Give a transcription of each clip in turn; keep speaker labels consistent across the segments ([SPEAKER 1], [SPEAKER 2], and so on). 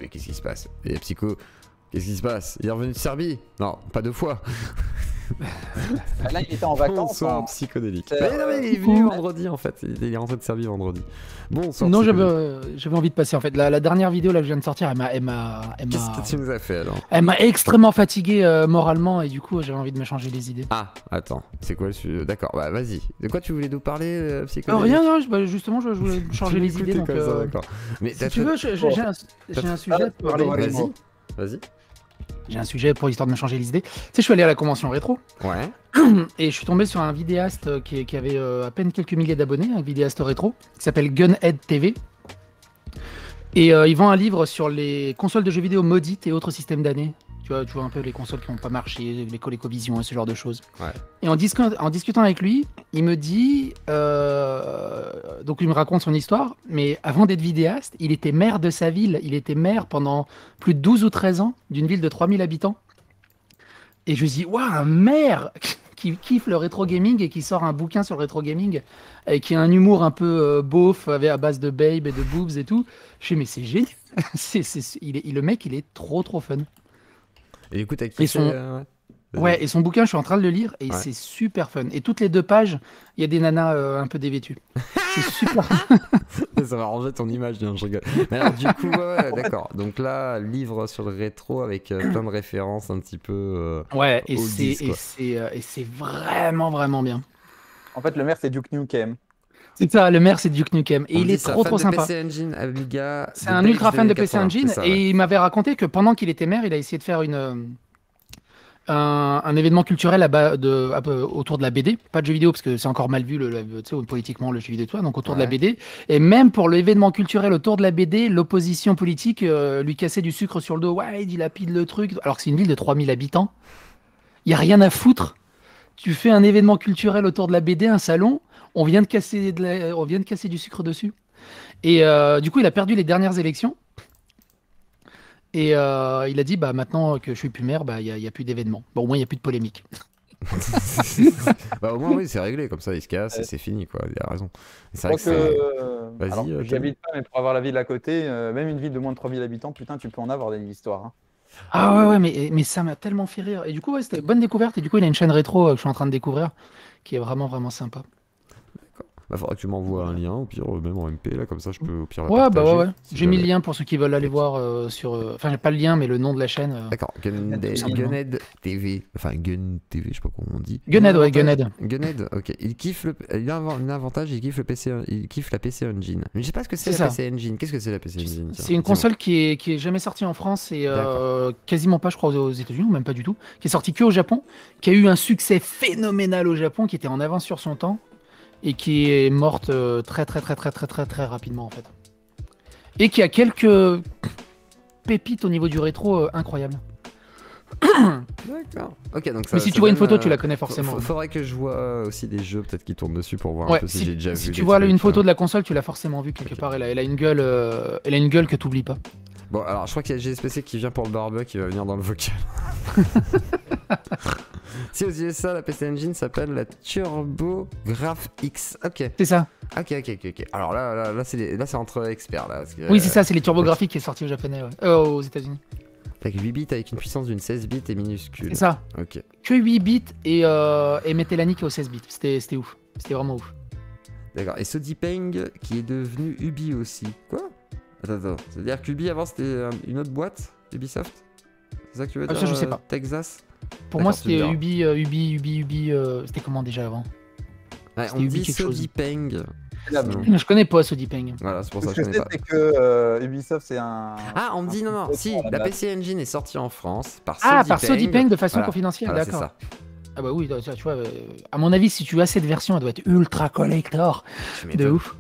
[SPEAKER 1] Mais qu'est-ce qui se passe? Et Psycho, qu'est-ce qui se passe? Il est revenu de Serbie? Non, pas 2 fois.
[SPEAKER 2] Là, il était en vacances.
[SPEAKER 1] Bonsoir, psychodélique. Mais non, mais il est venu vendredi en fait. Il est rentré de Serbie vendredi. Bonsoir.
[SPEAKER 3] Non, j'avais envie de passer en fait. La dernière vidéo là que je viens de sortir,
[SPEAKER 1] Qu'est-ce que tu nous as fait alors?
[SPEAKER 3] elle m'a extrêmement fatigué moralement et du coup j'avais envie de me changer les idées.
[SPEAKER 1] Ah, attends, c'est quoi le sujet? D'accord, bah vas-y. De quoi tu voulais nous parler, psychodélique?
[SPEAKER 3] Rien, non, justement je voulais me changer les idées. Donc,
[SPEAKER 1] d'accord. Mais
[SPEAKER 3] si tu veux, j'ai un sujet pour parler.
[SPEAKER 1] Vas-y.
[SPEAKER 3] J'ai un sujet pour histoire de me changer les idées. Tu sais, je suis allé à la convention rétro.
[SPEAKER 1] Ouais.
[SPEAKER 3] Et je suis tombé sur un vidéaste qui avait à peine quelques milliers d'abonnés, un vidéaste rétro, qui s'appelle Gunhead TV. Et il vend un livre sur les consoles de jeux vidéo maudites et autres systèmes d'années. Tu vois un peu les consoles qui n'ont pas marché, les ColecoVision et ce genre de choses.
[SPEAKER 1] Ouais.
[SPEAKER 3] Et en discutant avec lui, il me dit... donc il me raconte son histoire, mais avant d'être vidéaste, il était maire de sa ville. Il était maire pendant plus de 12 ou 13 ans d'une ville de 3000 habitants. Et je me dis, waouh, un maire qui kiffe le rétro gaming et qui sort un bouquin sur le rétro gaming et qui a un humour un peu beauf à base de babe et de boobs et tout. Je dis, mais c'est génial. Le mec, il est trop fun.
[SPEAKER 1] Et du coup, t'as kiffé
[SPEAKER 3] Ouais, et son bouquin, je suis en train de le lire et c'est super fun. Et toutes les 2 pages, il y a des nanas un peu dévêtues. C'est super.
[SPEAKER 1] Ça va ranger ton image, je rigole. Mais alors, du coup, ouais, d'accord. Donc là, livre sur le rétro avec plein de références un petit peu.
[SPEAKER 3] Ouais, et c'est vraiment bien.
[SPEAKER 2] En fait, le maire, c'est Duke Nukem.
[SPEAKER 3] C'est ça, le maire, c'est Duke Nukem. Et il est trop sympa.
[SPEAKER 1] PC Engine, Amiga.
[SPEAKER 3] C'est un ultra fan de PC Engine. Et il m'avait raconté que pendant qu'il était maire, il a essayé de faire un événement culturel autour de la BD, pas de jeux vidéo parce que c'est encore mal vu politiquement le jeu vidéo, donc autour de la BD. Et même pour l'événement culturel autour de la BD, l'opposition politique lui cassait du sucre sur le dos. Ouais, il dilapide le truc. Alors que c'est une ville de 3000 habitants. Il n'y a rien à foutre. Tu fais un événement culturel autour de la BD, un salon, on vient de casser du sucre dessus. Et du coup, il a perdu les dernières élections. Et il a dit, bah, maintenant que je suis plus maire, bah, il n'y a plus d'événements. Bon, au moins, il n'y a plus de polémique.
[SPEAKER 1] Bah, au moins, oui, c'est réglé. Comme ça, il se casse et c'est fini, quoi. Il a raison. C'est vrai
[SPEAKER 2] que j'y habite pas, mais pour avoir la ville à côté, même une ville de moins de 3000 habitants, putain, tu peux en avoir des histoires. Hein.
[SPEAKER 3] Ah ouais, mais ça m'a tellement fait rire. Et du coup, ouais, c'était une bonne découverte. Et du coup, il a une chaîne rétro que je suis en train de découvrir, qui est vraiment sympa.
[SPEAKER 1] Bah, faudra que tu m'envoies un lien, au pire, même en MP, là, comme ça je peux au pire la
[SPEAKER 3] Ouais,
[SPEAKER 1] partager.
[SPEAKER 3] bah ouais. J'ai mis le lien pour ceux qui veulent aller voir sur. Enfin, j'ai pas le lien, mais le nom de la chaîne.
[SPEAKER 1] D'accord, Gunhead TV. Enfin, Gun TV, je sais pas comment on dit.
[SPEAKER 3] Gunhead, ouais, Gunhead.
[SPEAKER 1] Gunhead, ok. Il a un avantage, il kiffe la PC Engine. Mais je sais pas ce que c'est la PC Engine. Qu'est-ce que c'est la PC Engine?
[SPEAKER 3] C'est une console qui est jamais sortie en France et quasiment pas, je crois, aux États-Unis, ou même pas du tout. Qui est sortie que au Japon, qui a eu un succès phénoménal au Japon, qui était en avance sur son temps. Et qui est morte très rapidement en fait. Et qui a quelques pépites au niveau du rétro incroyables.
[SPEAKER 1] D'accord. Ok, donc ça,
[SPEAKER 3] mais si tu vois une photo, tu la connais forcément.
[SPEAKER 1] Faudrait que je vois aussi des jeux peut-être qui tournent dessus pour voir un peu si j'ai déjà vu.
[SPEAKER 3] Si tu vois une photo de la console, tu l'as forcément vu quelque part. Elle a une gueule que t'oublies pas.
[SPEAKER 1] Bon, alors je crois qu'il y a GSPC qui vient pour le barbecue qui va venir dans le vocal. Si aux USA, la PC Engine s'appelle la TurboGrafx X. Ok.
[SPEAKER 3] C'est ça.
[SPEAKER 1] Ok. Alors là c'est entre experts là.
[SPEAKER 3] Oui, c'est ça, c'est les TurboGrafx qui est sorti au japonais, aux États-Unis.
[SPEAKER 1] Avec 8 bits avec une puissance d'une 16 bits et minuscule.
[SPEAKER 3] C'est ça.
[SPEAKER 1] Ok.
[SPEAKER 3] Que 8 bits et Metelanic au 16 bits. C'était ouf. C'était vraiment ouf.
[SPEAKER 1] D'accord. Et Sodipeng qui est devenu Ubi aussi. Quoi? Attends. C'est-à-dire qu'Ubi avant c'était une autre boîte, Ubisoft? C'est ça que tu veux dire?
[SPEAKER 3] Ça je sais pas.
[SPEAKER 1] Texas?
[SPEAKER 3] Pour moi c'était Ubi. C'était comment déjà avant?
[SPEAKER 1] Ouais, on dit Sodipeng.
[SPEAKER 3] Je connais pas Sodipeng.
[SPEAKER 1] Voilà, c'est pour ça
[SPEAKER 2] que
[SPEAKER 1] je connais pas.
[SPEAKER 2] C'est que Ubisoft c'est un.
[SPEAKER 1] Ah, on me dit non. Si, la PC Engine est sortie en France par
[SPEAKER 3] Sodipeng. Ah,
[SPEAKER 1] Sodipeng.
[SPEAKER 3] par Sodipeng de façon confidentielle,
[SPEAKER 1] voilà,
[SPEAKER 3] d'accord.
[SPEAKER 1] C'est ça.
[SPEAKER 3] Ah bah oui, tu vois, à mon avis, si tu as cette version, elle doit être ultra collector. De ouf.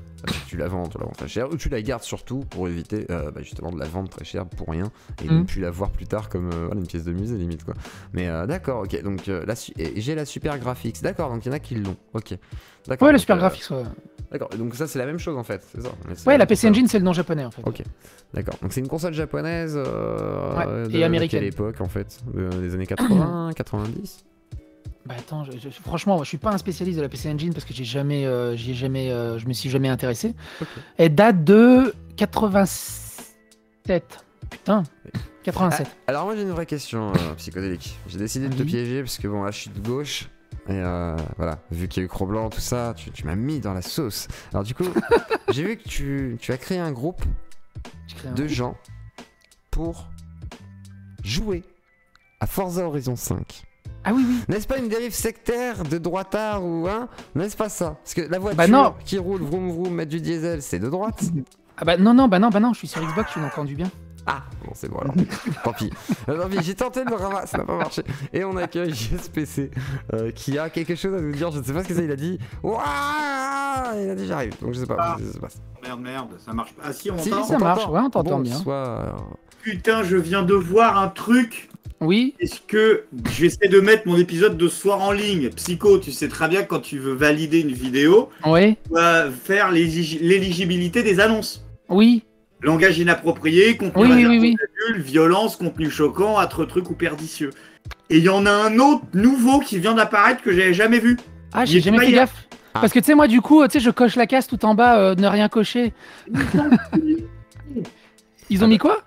[SPEAKER 1] Tu la vends très cher, ou tu la gardes surtout pour éviter justement de la vendre très cher pour rien et de ne plus la voir plus tard comme une pièce de musée limite quoi. Mais d'accord, ok, donc j'ai la Super Graphics, d'accord, donc il y en a qui l'ont, ok.
[SPEAKER 3] Ouais, la Super Graphics, ouais.
[SPEAKER 1] D'accord, donc ça c'est la même chose en fait, c'est ça?
[SPEAKER 3] Ouais, la PC Engine c'est le nom japonais en fait.
[SPEAKER 1] Ok, d'accord, donc c'est une console japonaise
[SPEAKER 3] et américaine.
[SPEAKER 1] De quelle époque en fait? Des années 80, 90?
[SPEAKER 3] Bah attends, franchement, je suis pas un spécialiste de la PC Engine parce que je me suis jamais intéressé. Okay. Elle date de 87. Putain, 87.
[SPEAKER 1] Alors moi j'ai une vraie question psychodélique. J'ai décidé de te piéger parce que bon là je suis de gauche. Et voilà, vu qu'il y a eu Cro-Blanc, tout ça, tu m'as mis dans la sauce. Alors du coup, j'ai vu que tu as créé un groupe de gens pour jouer à Forza Horizon 5.
[SPEAKER 3] Ah oui, oui.
[SPEAKER 1] N'est-ce pas une dérive sectaire de droitard ou hein? N'est-ce pas ça? Parce que la voiture qui roule vroom vroom mettre du diesel, c'est de droite?
[SPEAKER 3] Ah bah non, je suis sur Xbox, je suis entendu bien.
[SPEAKER 1] Ah, bon, c'est bon alors. Tant pis. J'ai tenté de le ramasser, ça n'a pas marché. Et on accueille JSPC qui a quelque chose à nous dire. Je ne sais pas ce que c'est. Il a dit Ouah. Il a dit j'arrive. Donc je sais pas. Je sais pas.
[SPEAKER 4] Merde, ça marche pas. Ah si, on
[SPEAKER 3] si,
[SPEAKER 4] entend.
[SPEAKER 3] ça marche, ouais, on t'entend bien.
[SPEAKER 4] Putain, je viens de voir un truc.
[SPEAKER 3] Oui.
[SPEAKER 4] Est-ce que j'essaie de mettre mon épisode de soir en ligne? Psycho, tu sais très bien que quand tu veux valider une vidéo,
[SPEAKER 3] oui.
[SPEAKER 4] Tu vas faire l'éligibilité des annonces.
[SPEAKER 3] Oui.
[SPEAKER 4] Langage inapproprié, contenu
[SPEAKER 3] oui.
[SPEAKER 4] adulte, violence, contenu choquant, autre truc ou perditieux. Et il y en a un autre nouveau qui vient d'apparaître que j'avais jamais vu.
[SPEAKER 3] Ah, j'ai jamais fait gaffe. Parce que tu sais, moi du coup, tu sais, je coche la case tout en bas, ne rien cocher. Ils ont mis quoi?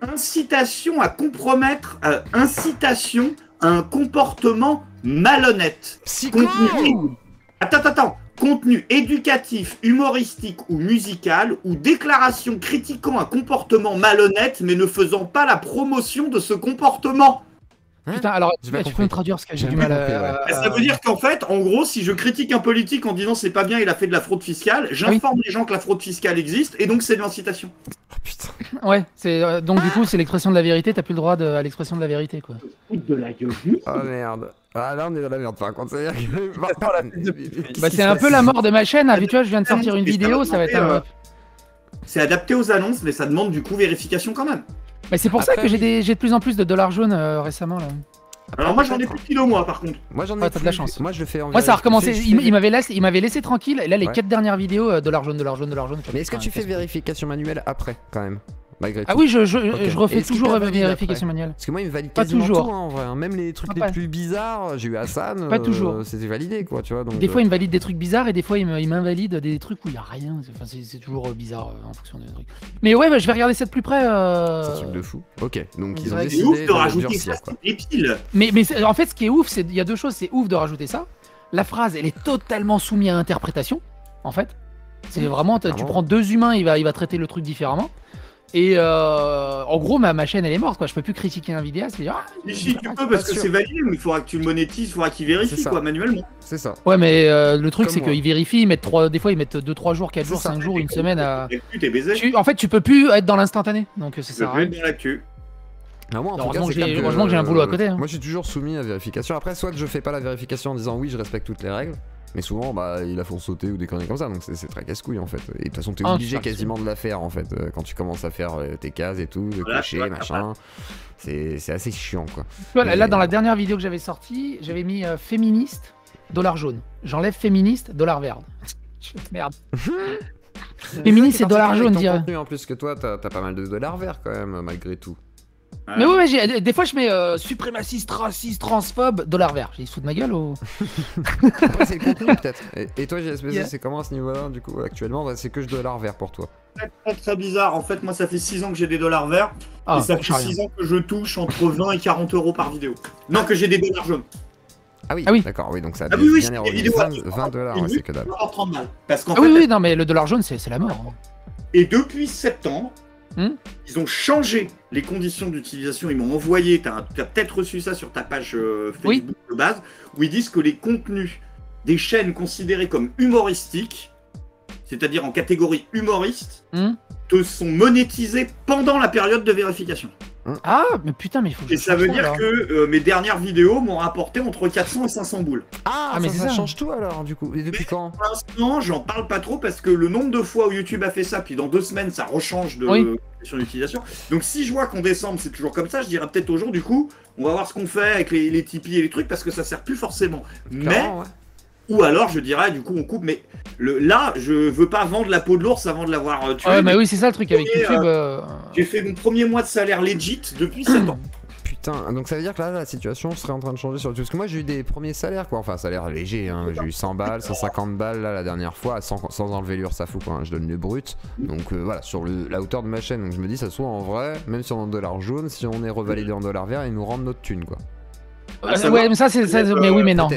[SPEAKER 4] Incitation à compromettre, incitation à un comportement malhonnête. Attends. Contenu éducatif, humoristique ou musical, ou déclaration critiquant un comportement malhonnête mais ne faisant pas la promotion de ce comportement.
[SPEAKER 3] Putain, alors tu peux me traduire parce que j'ai du mal à...
[SPEAKER 4] Ça veut dire qu'en fait, en gros, si je critique un politique en disant c'est pas bien, il a fait de la fraude fiscale, j'informe les gens que la fraude fiscale existe et donc c'est de l'incitation.
[SPEAKER 1] Oh putain.
[SPEAKER 3] Ouais, c'est donc du coup c'est l'expression de la vérité, t'as plus le droit à l'expression de la vérité quoi.
[SPEAKER 4] De la gueule.
[SPEAKER 1] Oh merde. Ah là on est dans la merde par contre.
[SPEAKER 3] C'est un peu la mort de ma chaîne, habituellement je viens de sortir une vidéo, ça va être
[SPEAKER 4] c'est adapté aux annonces mais ça demande du coup vérification quand même.
[SPEAKER 3] Bah c'est pour ça que j'ai de plus en plus de dollars jaunes récemment là.
[SPEAKER 4] Alors moi j'en ai plus de kilos moi par contre.
[SPEAKER 1] Moi j'en ai
[SPEAKER 3] t'as de la chance.
[SPEAKER 1] Moi je le fais en
[SPEAKER 3] Moi ça a recommencé, il m'avait laissé tranquille et là les 4 dernières vidéos dollars jaunes. Mais
[SPEAKER 1] est-ce que tu fais vérification manuelle après quand même? Malgré tout.
[SPEAKER 3] Ah oui, je refais toujours vérification manuelle.
[SPEAKER 1] Parce que moi il me valide quasiment tout en vrai. Même les trucs les plus bizarres, j'ai eu Hassan,
[SPEAKER 3] pas toujours.
[SPEAKER 1] C'était validé quoi, tu vois. Donc,
[SPEAKER 3] des fois il me valide des trucs bizarres et des fois il m'invalide des trucs où il y a rien. Enfin, c'est toujours bizarre en fonction des trucs. Mais ouais, je vais regarder ça de plus près.
[SPEAKER 1] C'est un truc de fou. Ok, donc ils ont décidé
[SPEAKER 4] de rajouter ça.
[SPEAKER 3] Mais en fait ce qui est ouf, il y a deux choses, c'est ouf de rajouter ça. La phrase elle est totalement soumise à interprétation en fait. C'est vraiment, tu prends deux humains, il va traiter le truc différemment. Et en gros, ma chaîne elle est morte quoi. Je peux plus critiquer un vidéaste.
[SPEAKER 4] Si tu peux parce que c'est validé, mais il faudra que tu le monétises, il faudra qu'il vérifie quoi manuellement.
[SPEAKER 1] C'est ça.
[SPEAKER 3] Ouais, mais le truc c'est qu'ils vérifient, des fois ils mettent 2-3 jours, 4 jours, 5 jours, une semaine à. En fait, tu peux plus être dans l'instantané. Donc c'est ça.
[SPEAKER 4] Tu peux être dans l'actu.
[SPEAKER 3] Heureusement que j'ai un boulot à côté.
[SPEAKER 1] Moi, je suis toujours soumis à vérification. Après, soit je fais pas la vérification en disant oui, je respecte toutes les règles. Mais souvent, ils la font sauter ou des conneries comme ça, donc c'est très casse-couille en fait. Et de toute façon, t'es obligé quasiment de la faire en fait, quand tu commences à faire tes cases et tout, de cocher, machin. C'est assez chiant quoi.
[SPEAKER 3] Là, dans la dernière vidéo que j'avais sortie, j'avais mis féministe, dollar jaune. J'enlève féministe, dollar vert. Merde. Féministe et dollar jaune, dirais.
[SPEAKER 1] En plus que toi, t'as pas mal de dollars verts quand même, malgré tout.
[SPEAKER 3] Mais ouais, des fois je mets suprémaciste, raciste, transphobe, dollar vert. J'ai foutu de ma gueule ou.
[SPEAKER 1] Après, c'est le contenu peut-être. Et toi, JSPC, c'est comment à ce niveau-là du coup actuellement? C'est que je dollar vert pour toi.
[SPEAKER 4] Très très bizarre. En fait, moi, ça fait 6 ans que j'ai des dollars verts. Et ça fait 6 ans que je touche entre 20 et 40 euros par vidéo. Non, que j'ai des dollars jaunes.
[SPEAKER 1] Ah oui, d'accord, oui, donc ça a bien érodé. 20 dollars, c'est que dalle.
[SPEAKER 3] Non, mais le dollar jaune, c'est la mort.
[SPEAKER 4] Et depuis septembre, ils ont changé les conditions d'utilisation. Ils m'ont envoyé, tu as peut-être reçu ça sur ta page Facebook de base, où ils disent que les contenus des chaînes considérées comme humoristiques, c'est-à-dire en catégorie humoriste, te sont monétisés pendant la période de vérification.
[SPEAKER 3] Ah, mais putain, mais il faut que
[SPEAKER 4] Et ça veut dire que mes dernières vidéos m'ont rapporté entre 400 et 500 boules.
[SPEAKER 1] Ah, mais ça change tout alors, du coup. Et depuis quand?
[SPEAKER 4] Pour l'instant, j'en parle pas trop parce que le nombre de fois où YouTube a fait ça, puis dans 2 semaines, ça rechange sur l'utilisation. Donc si je vois qu'en décembre, c'est toujours comme ça, je dirais peut-être au jour, du coup, on va voir ce qu'on fait avec les Tipeee et les trucs parce que ça sert plus forcément.
[SPEAKER 1] Clairement,
[SPEAKER 4] ou alors, je dirais, du coup, on coupe, mais là, je veux pas vendre la peau de l'ours avant de l'avoir tué.
[SPEAKER 3] Ouais, mais oui, c'est ça le truc avec YouTube.
[SPEAKER 4] J'ai fait mon premier mois de salaire legit depuis 7 ans.
[SPEAKER 1] putain, donc ça veut dire que là la situation serait en train de changer sur le tout. Parce que moi j'ai eu des premiers salaires quoi, enfin salaire léger, hein. J'ai eu 100 balles, 150 balles là la dernière fois, sans enlever l'URSSAF quoi, hein. Je donne le brut. Donc voilà, sur la hauteur de ma chaîne. Donc je me dis ça se trouve en vrai, même si on est en dollars jaunes, si on est revalidé en dollars verts, ils nous rendent notre thune quoi.
[SPEAKER 3] Ouais, mais ça c'est mais oui mais non.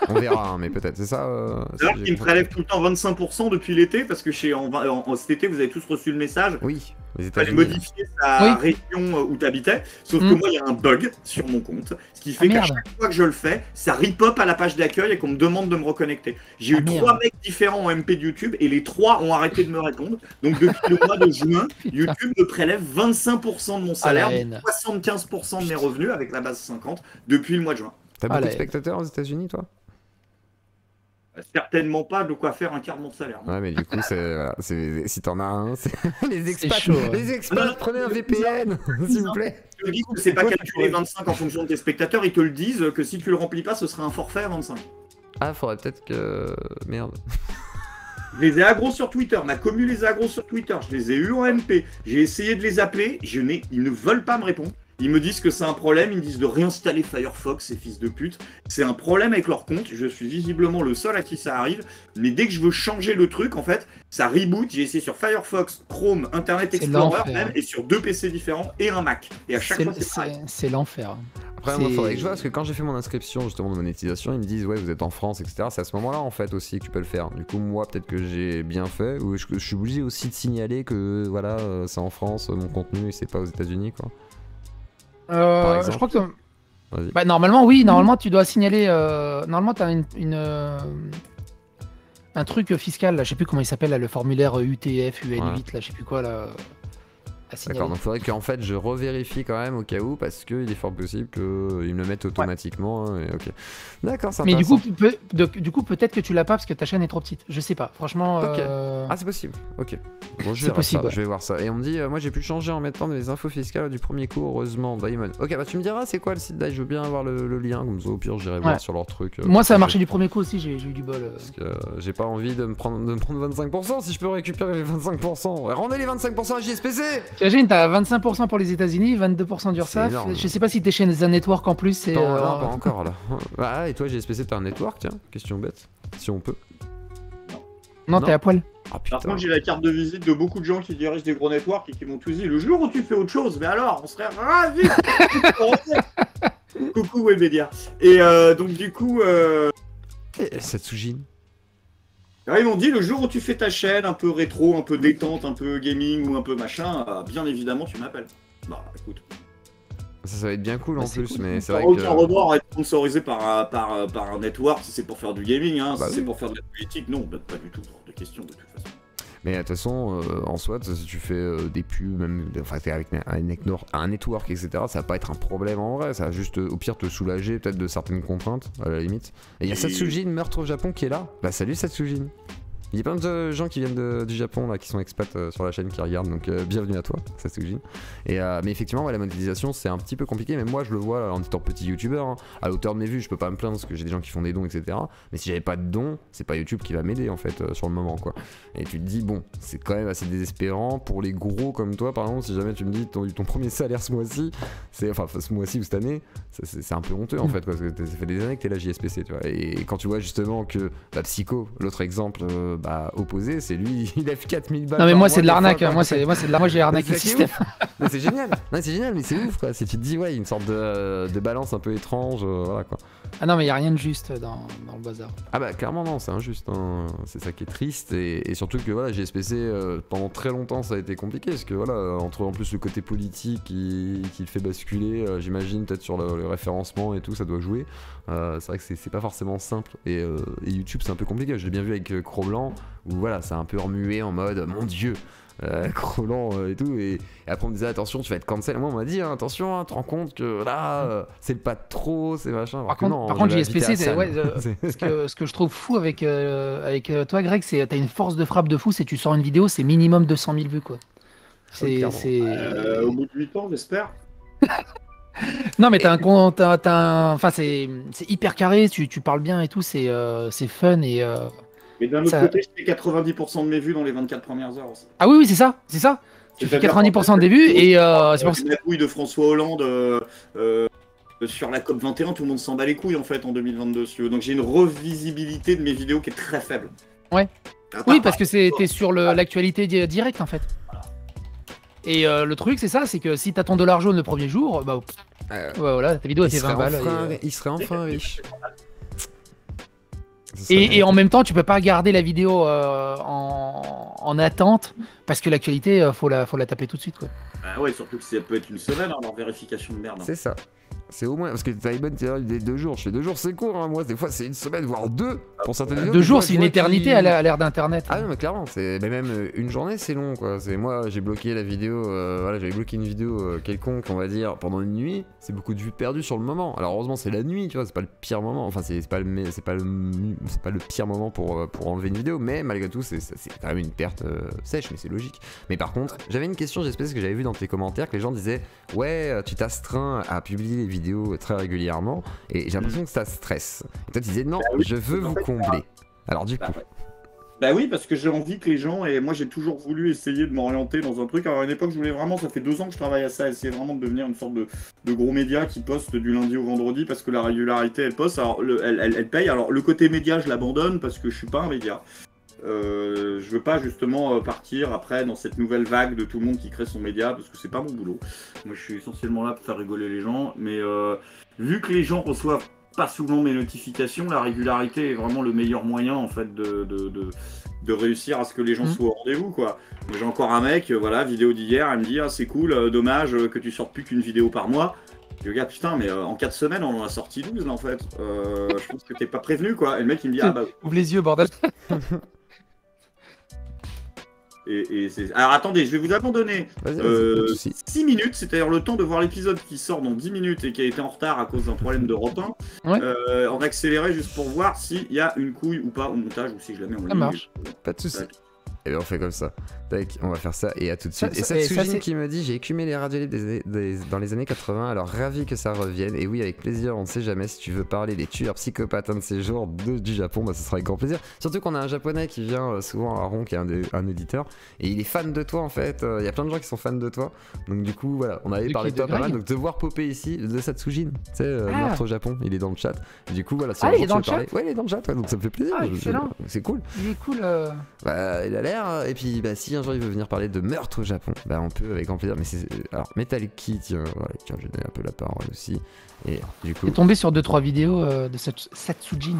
[SPEAKER 1] On verra, hein, mais peut-être c'est ça.
[SPEAKER 4] Alors qu'ils me prélèvent tout le temps 25% depuis l'été parce que cet été vous avez tous reçu le message.
[SPEAKER 1] Oui.
[SPEAKER 4] Il fallait modifier sa région où tu habitais, sauf que moi il y a un bug sur mon compte, ce qui fait qu'à chaque fois que je le fais, ça rip-up à la page d'accueil et qu'on me demande de me reconnecter. J'ai eu 3 mecs différents en MP de YouTube et les 3 ont arrêté de me répondre. Donc depuis le mois de juin, YouTube me prélève 25% de mon salaire, 75% de mes revenus avec la base 50 depuis le mois de juin.
[SPEAKER 1] T'as beaucoup de spectateurs aux États-Unis toi?
[SPEAKER 4] Certainement pas de quoi faire un quart de mon salaire.
[SPEAKER 1] Ouais, mais du coup, si t'en as un, les expats, prenez un VPN, s'il vous plaît.
[SPEAKER 4] Je te dis que c'est pas calculé 25 en fonction de tes spectateurs, ils te le disent que si tu le remplis pas, ce sera un forfait à 25.
[SPEAKER 1] Ah, faudrait peut-être que. Merde.
[SPEAKER 4] Je les ai aggro sur Twitter, ma commu les a aggro sur Twitter, je les ai eu en MP, j'ai essayé de les appeler, ils ne veulent pas me répondre. Ils me disent que c'est un problème, ils me disent de réinstaller Firefox, ces fils de pute. C'est un problème avec leur compte, je suis visiblement le seul à qui ça arrive. Mais dès que je veux changer le truc, en fait, ça reboot. J'ai essayé sur Firefox, Chrome, Internet Explorer même, et sur 2 PC différents et un Mac. Et à chaque fois, c'est pareil.
[SPEAKER 3] C'est l'enfer.
[SPEAKER 1] Après, moi, il faudrait que je vois, parce que quand j'ai fait mon inscription justement de monétisation, ils me disent, ouais, vous êtes en France, etc. C'est à ce moment-là, en fait, aussi que tu peux le faire. Du coup, moi, peut-être que j'ai bien fait, ou je suis obligé aussi de signaler que, voilà, c'est en France, mon contenu, et c'est pas aux États-Unis, quoi.
[SPEAKER 3] Je crois que bah, normalement oui, normalement tu dois signaler normalement tu as un truc fiscal là, je sais plus comment il s'appelle là, le formulaire UTF UN8 là, je sais plus quoi là.
[SPEAKER 1] D'accord, donc il faudrait qu'en fait je revérifie quand même au cas où parce qu'il est fort possible qu'ils me le mettent automatiquement. Hein, et ok. D'accord, ça.
[SPEAKER 3] Mais du coup peut-être que tu l'as pas parce que ta chaîne est trop petite. Je sais pas, franchement.
[SPEAKER 1] Okay. Ah c'est possible. Ok. Bon, je vais voir ça. Et on me dit, moi j'ai pu changer en mettant les infos fiscales du premier coup, heureusement. Diamond. Ok, bah tu me diras c'est quoi le site là. Je veux bien avoir le lien comme ça. Au pire j'irai voir sur leur truc.
[SPEAKER 3] Moi ça a marché du premier coup aussi. J'ai eu du bol.
[SPEAKER 1] Parce que j'ai pas envie de me prendre 25% si je peux récupérer les 25%. Rendez les 25% à JSPC.
[SPEAKER 3] T'imagines, t'as 25% pour les États-Unis, 22% d'URSSAF. Je sais pas si t'es chez un network en plus.
[SPEAKER 1] Non, pas encore là. Ah, et toi, JSPC, t'as un network, tiens, question bête, si on peut.
[SPEAKER 3] Non, t'es à poil.
[SPEAKER 1] Ah,
[SPEAKER 4] par contre, j'ai la carte de visite de beaucoup de gens qui dirigent des gros networks et qui m'ont tous dit le jour où tu fais autre chose, mais alors, on serait ravis. Coucou Webedia. Et donc, du coup.
[SPEAKER 1] Satsujin.
[SPEAKER 4] Alors, ils m'ont dit le jour où tu fais ta chaîne un peu rétro, un peu détente, un peu gaming ou un peu machin, bien évidemment tu m'appelles. Bah écoute.
[SPEAKER 1] Ça va être bien cool en plus, cool. Mais c'est vrai
[SPEAKER 4] que... Aucun remords à être sponsorisé par un network si c'est pour faire du gaming, hein. Si c'est pour faire de la politique, non, bah, pas du tout, hors de question de toute façon.
[SPEAKER 1] Mais de toute façon, en soi, si tu fais des pubs, même enfin, t'es avec un network, etc., ça va pas être un problème en vrai. Ça va juste, au pire, te soulager peut-être de certaines contraintes, à la limite. Et il y a Satsujin, Meurtre au Japon, qui est là. Bah salut Satsujin. Il y a plein de gens qui viennent du Japon là, qui sont expats sur la chaîne qui regardent, donc bienvenue à toi, Satsujin. Mais effectivement, la monétisation c'est un petit peu compliqué, mais moi je le vois là, en étant petit youtubeur, hein, à l'auteur de mes vues, je peux pas me plaindre parce que j'ai des gens qui font des dons, etc. Mais si j'avais pas de dons, c'est pas YouTube qui va m'aider en fait sur le moment quoi. Et tu te dis, bon, c'est quand même assez désespérant pour les gros comme toi, par exemple, si jamais tu me dis ton premier salaire ce mois-ci, enfin ce mois-ci ou cette année, c'est un peu honteux en fait, parce que ça fait des années que t'es là JSPC, tu vois. Et quand tu vois justement que Psycho, l'autre exemple, opposé, c'est lui, il lève 4000 balles.
[SPEAKER 3] Non mais moi c'est de l'arnaque, moi j'ai arnaqué le système.
[SPEAKER 1] C'est génial, c'est génial, mais c'est ouf quoi. Si tu te dis ouais, une sorte de balance un peu étrange, voilà quoi.
[SPEAKER 3] Ah non mais il y a rien de juste dans le bazar.
[SPEAKER 1] Ah bah clairement non, c'est injuste, hein. C'est ça qui est triste et surtout que voilà, JSPC pendant très longtemps ça a été compliqué parce que voilà, entre en plus le côté politique qui le fait basculer, j'imagine peut-être sur le référencement et tout, ça doit jouer. C'est vrai que c'est pas forcément simple et YouTube c'est un peu compliqué. Je l'ai bien vu avec Cro-Blanc où voilà, c'est un peu remué en mode mon dieu, Cro-Blanc et tout, et après on me disait attention tu vas être cancel. Moi on m'a dit hein, attention hein, te rends compte que là c'est pas trop, c'est machin.
[SPEAKER 3] Par contre JSPC ce que je trouve fou avec toi Greg, c'est t'as une force de frappe de fou, c'est tu sors une vidéo c'est minimum 200 000 vues quoi.
[SPEAKER 4] Au bout de 8 ans j'espère.
[SPEAKER 3] Non mais t'as un compte, enfin c'est hyper carré, tu parles bien et tout, c'est fun et
[SPEAKER 4] mais d'un autre côté, je fais 90% de mes vues dans les 24 premières heures aussi.
[SPEAKER 3] Ah oui, c'est ça. Tu fais 90% des vues et
[SPEAKER 4] c'est pour ça. La couille de François Hollande sur la COP21, tout le monde s'en bat les couilles en fait en 2022. Donc j'ai une revisibilité de mes vidéos qui est très faible.
[SPEAKER 3] Ouais. Oui, parce que t'es sur l'actualité directe en fait. Et le truc, c'est ça, c'est que si t'as ton dollar jaune le premier jour, bah voilà, ta vidéo a fait 20 balles.
[SPEAKER 1] Il serait enfin riche.
[SPEAKER 3] Et en même temps, tu peux pas garder la vidéo en attente parce que l'actualité, faut la taper tout de suite, quoi.
[SPEAKER 4] Ah ouais, surtout que ça peut être une semaine, hein, leur vérification de merde.
[SPEAKER 1] C'est ça. C'est au moins, parce que Taïban, des 2 jours. Je fais 2 jours, c'est court, hein. Moi, des fois, c'est une semaine, voire 2 pour certaines vidéos.
[SPEAKER 3] 2 jours, c'est une éternité à l'ère d'Internet.
[SPEAKER 1] Ah non, mais clairement, mais même une journée, c'est long, quoi. Moi, j'ai bloqué la vidéo, voilà, j'avais bloqué une vidéo quelconque, on va dire, pendant une nuit. C'est beaucoup de vues perdues sur le moment. Alors, heureusement, c'est la nuit, tu vois, c'est pas le pire moment. Enfin, c'est pas le pire moment pour enlever une vidéo, mais malgré tout, c'est quand même une perte sèche, mais c'est logique. Mais par contre, j'avais une question, j'espère que j'avais vu dans tes commentaires que les gens disaient, ouais, tu t'astreins à publier les vidéos très régulièrement et j'ai l'impression que ça stresse. Et toi tu disais non, je veux vous combler. Alors du coup.
[SPEAKER 4] Bah oui, parce que j'ai envie que les gens, et moi j'ai toujours voulu essayer de m'orienter dans un truc. Alors à une époque je voulais vraiment, ça fait 2 ans que je travaille à ça, essayer vraiment de devenir une sorte de gros média qui poste du lundi au vendredi parce que la régularité elle poste, alors elle paye. Alors le côté média je l'abandonne parce que je suis pas un média. Je veux pas justement partir après dans cette nouvelle vague de tout le monde qui crée son média parce que c'est pas mon boulot. Moi je suis essentiellement là pour faire rigoler les gens, mais vu que les gens reçoivent pas souvent mes notifications, la régularité est vraiment le meilleur moyen en fait de réussir à ce que les gens soient au rendez-vous, quoi. J'ai encore un mec, voilà, vidéo d'hier, elle me dit ah c'est cool, dommage que tu sortes plus qu'une vidéo par mois. Je dis, regarde, putain, mais en 4 semaines, on en a sorti 12 là en fait. Je pense que t'es pas prévenu, quoi. Et le mec il me dit ah bah.
[SPEAKER 3] Ouvre les yeux, bordel.
[SPEAKER 4] Alors attendez, je vais vous abandonner 6 minutes, c'est-à-dire le temps de voir l'épisode qui sort dans 10 minutes et qui a été en retard à cause d'un problème de repas. Ouais. En accéléré juste pour voir s'il y a une couille ou pas au montage ou si je la mets en ligne.
[SPEAKER 3] Ça marche.
[SPEAKER 1] Pas de soucis. Et bien on fait comme ça. Tac, on va faire ça et à tout de suite. Et Satsujin qui me dit j'ai écumé les radios libres dans les années 80, alors ravi que ça revienne. Et oui, avec plaisir, on ne sait jamais si tu veux parler des tueurs psychopathes un de ces jours du Japon, bah ce sera avec grand plaisir. Surtout qu'on a un japonais qui vient souvent à Ron, qui est un auditeur, et il est fan de toi en fait. Il y a plein de gens qui sont fans de toi. Donc du coup, voilà, on avait parlé de toi pas mal. Donc te voir popper ici, de Satsujin, tu sais, meurtre au Japon, il est dans le chat. Et du coup, voilà, si
[SPEAKER 3] il est dans le chat.
[SPEAKER 1] Ouais, il est dans le chat, ouais, donc ça me fait plaisir. C'est cool.
[SPEAKER 3] Il est cool.
[SPEAKER 1] Bah, il a l'air. Et puis, bah, si un jour il veut venir parler de meurtre au Japon, bah, on peut avec grand plaisir. Mais c'est. Alors, Metal Key, tiens, je vais donner un peu la parole aussi. Et du coup.
[SPEAKER 3] T'es tombé sur 2-3 vidéos de Satsujin.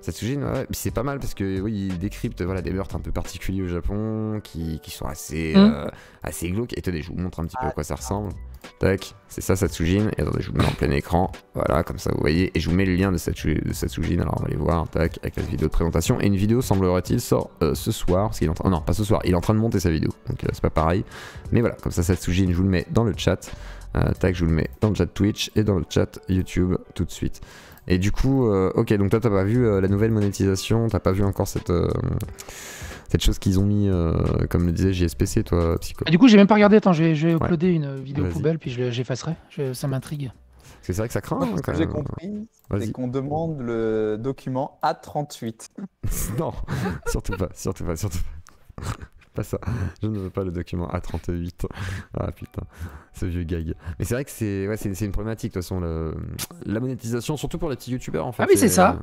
[SPEAKER 1] Satsujin, ouais, puis c'est pas mal parce que oui, il décrypte des meurtres un peu particuliers au Japon qui sont assez glauques. Et attendez, je vous montre un petit peu à quoi ça ressemble. Tac, c'est ça Satsujin. Et attendez, je vous mets en plein écran. Voilà, comme ça vous voyez. Et je vous mets le lien de Satsujin. Alors on va aller voir. Tac, avec la vidéo de présentation. Et une vidéo, semblerait-il, sort ce soir. Parce qu'il est en train... non, pas ce soir. Il est en train de monter sa vidéo. Donc c'est pas pareil. Mais voilà, comme ça Satsujin, je vous le mets dans le chat. Tac, je vous le mets dans le chat Twitch et dans le chat YouTube tout de suite. Et du coup, ok, donc toi t'as pas vu la nouvelle monétisation, t'as pas vu encore cette chose qu'ils ont mis, comme le disait JSPC, toi, Psycho.
[SPEAKER 3] Du coup, j'ai même pas regardé, attends, je vais uploader une vidéo poubelle, puis j'effacerai, ça m'intrigue.
[SPEAKER 1] Parce que c'est vrai que ça craint.
[SPEAKER 2] Ce que j'ai compris, c'est qu'on demande le document A38.
[SPEAKER 1] Non, surtout pas. Pas ça, je ne veux pas le document A38. Ah putain, ce vieux gag. Mais c'est vrai que c'est une problématique de toute façon, la monétisation, surtout pour les petits youtubeurs en fait.
[SPEAKER 3] Ah oui, c'est ça.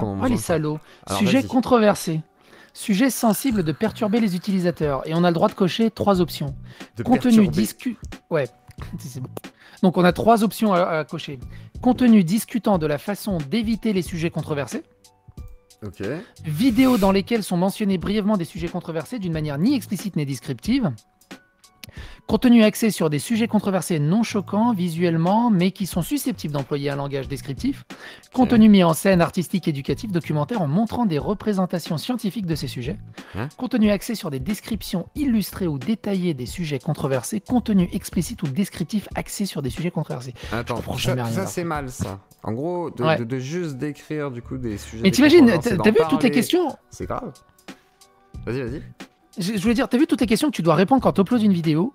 [SPEAKER 3] Oh les salauds. Alors, sujet controversé. Sujet sensible de perturber les utilisateurs. Et on a le droit de cocher 3 options. Contenu discu... Ouais, c'est bon. Donc on a 3 options à cocher. Contenu discutant de la façon d'éviter les sujets controversés.
[SPEAKER 1] Ok.
[SPEAKER 3] Vidéos dans lesquelles sont mentionnés brièvement des sujets controversés d'une manière ni explicite ni descriptive. Contenu axé sur des sujets controversés non choquants visuellement, mais qui sont susceptibles d'employer un langage descriptif. Contenu mis en scène, artistique, éducatif, documentaire en montrant des représentations scientifiques de ces sujets. Contenu axé sur des descriptions illustrées ou détaillées des sujets controversés. Contenu explicite ou descriptif axé sur des sujets controversés.
[SPEAKER 1] Attends, ça c'est mal ça. En gros, de juste décrire du coup des sujets.
[SPEAKER 3] Mais t'imagines, t'as vu toutes les questions?
[SPEAKER 1] C'est grave. Vas-y.
[SPEAKER 3] Je voulais dire, t'as vu toutes les questions que tu dois répondre quand tu uploads une vidéo?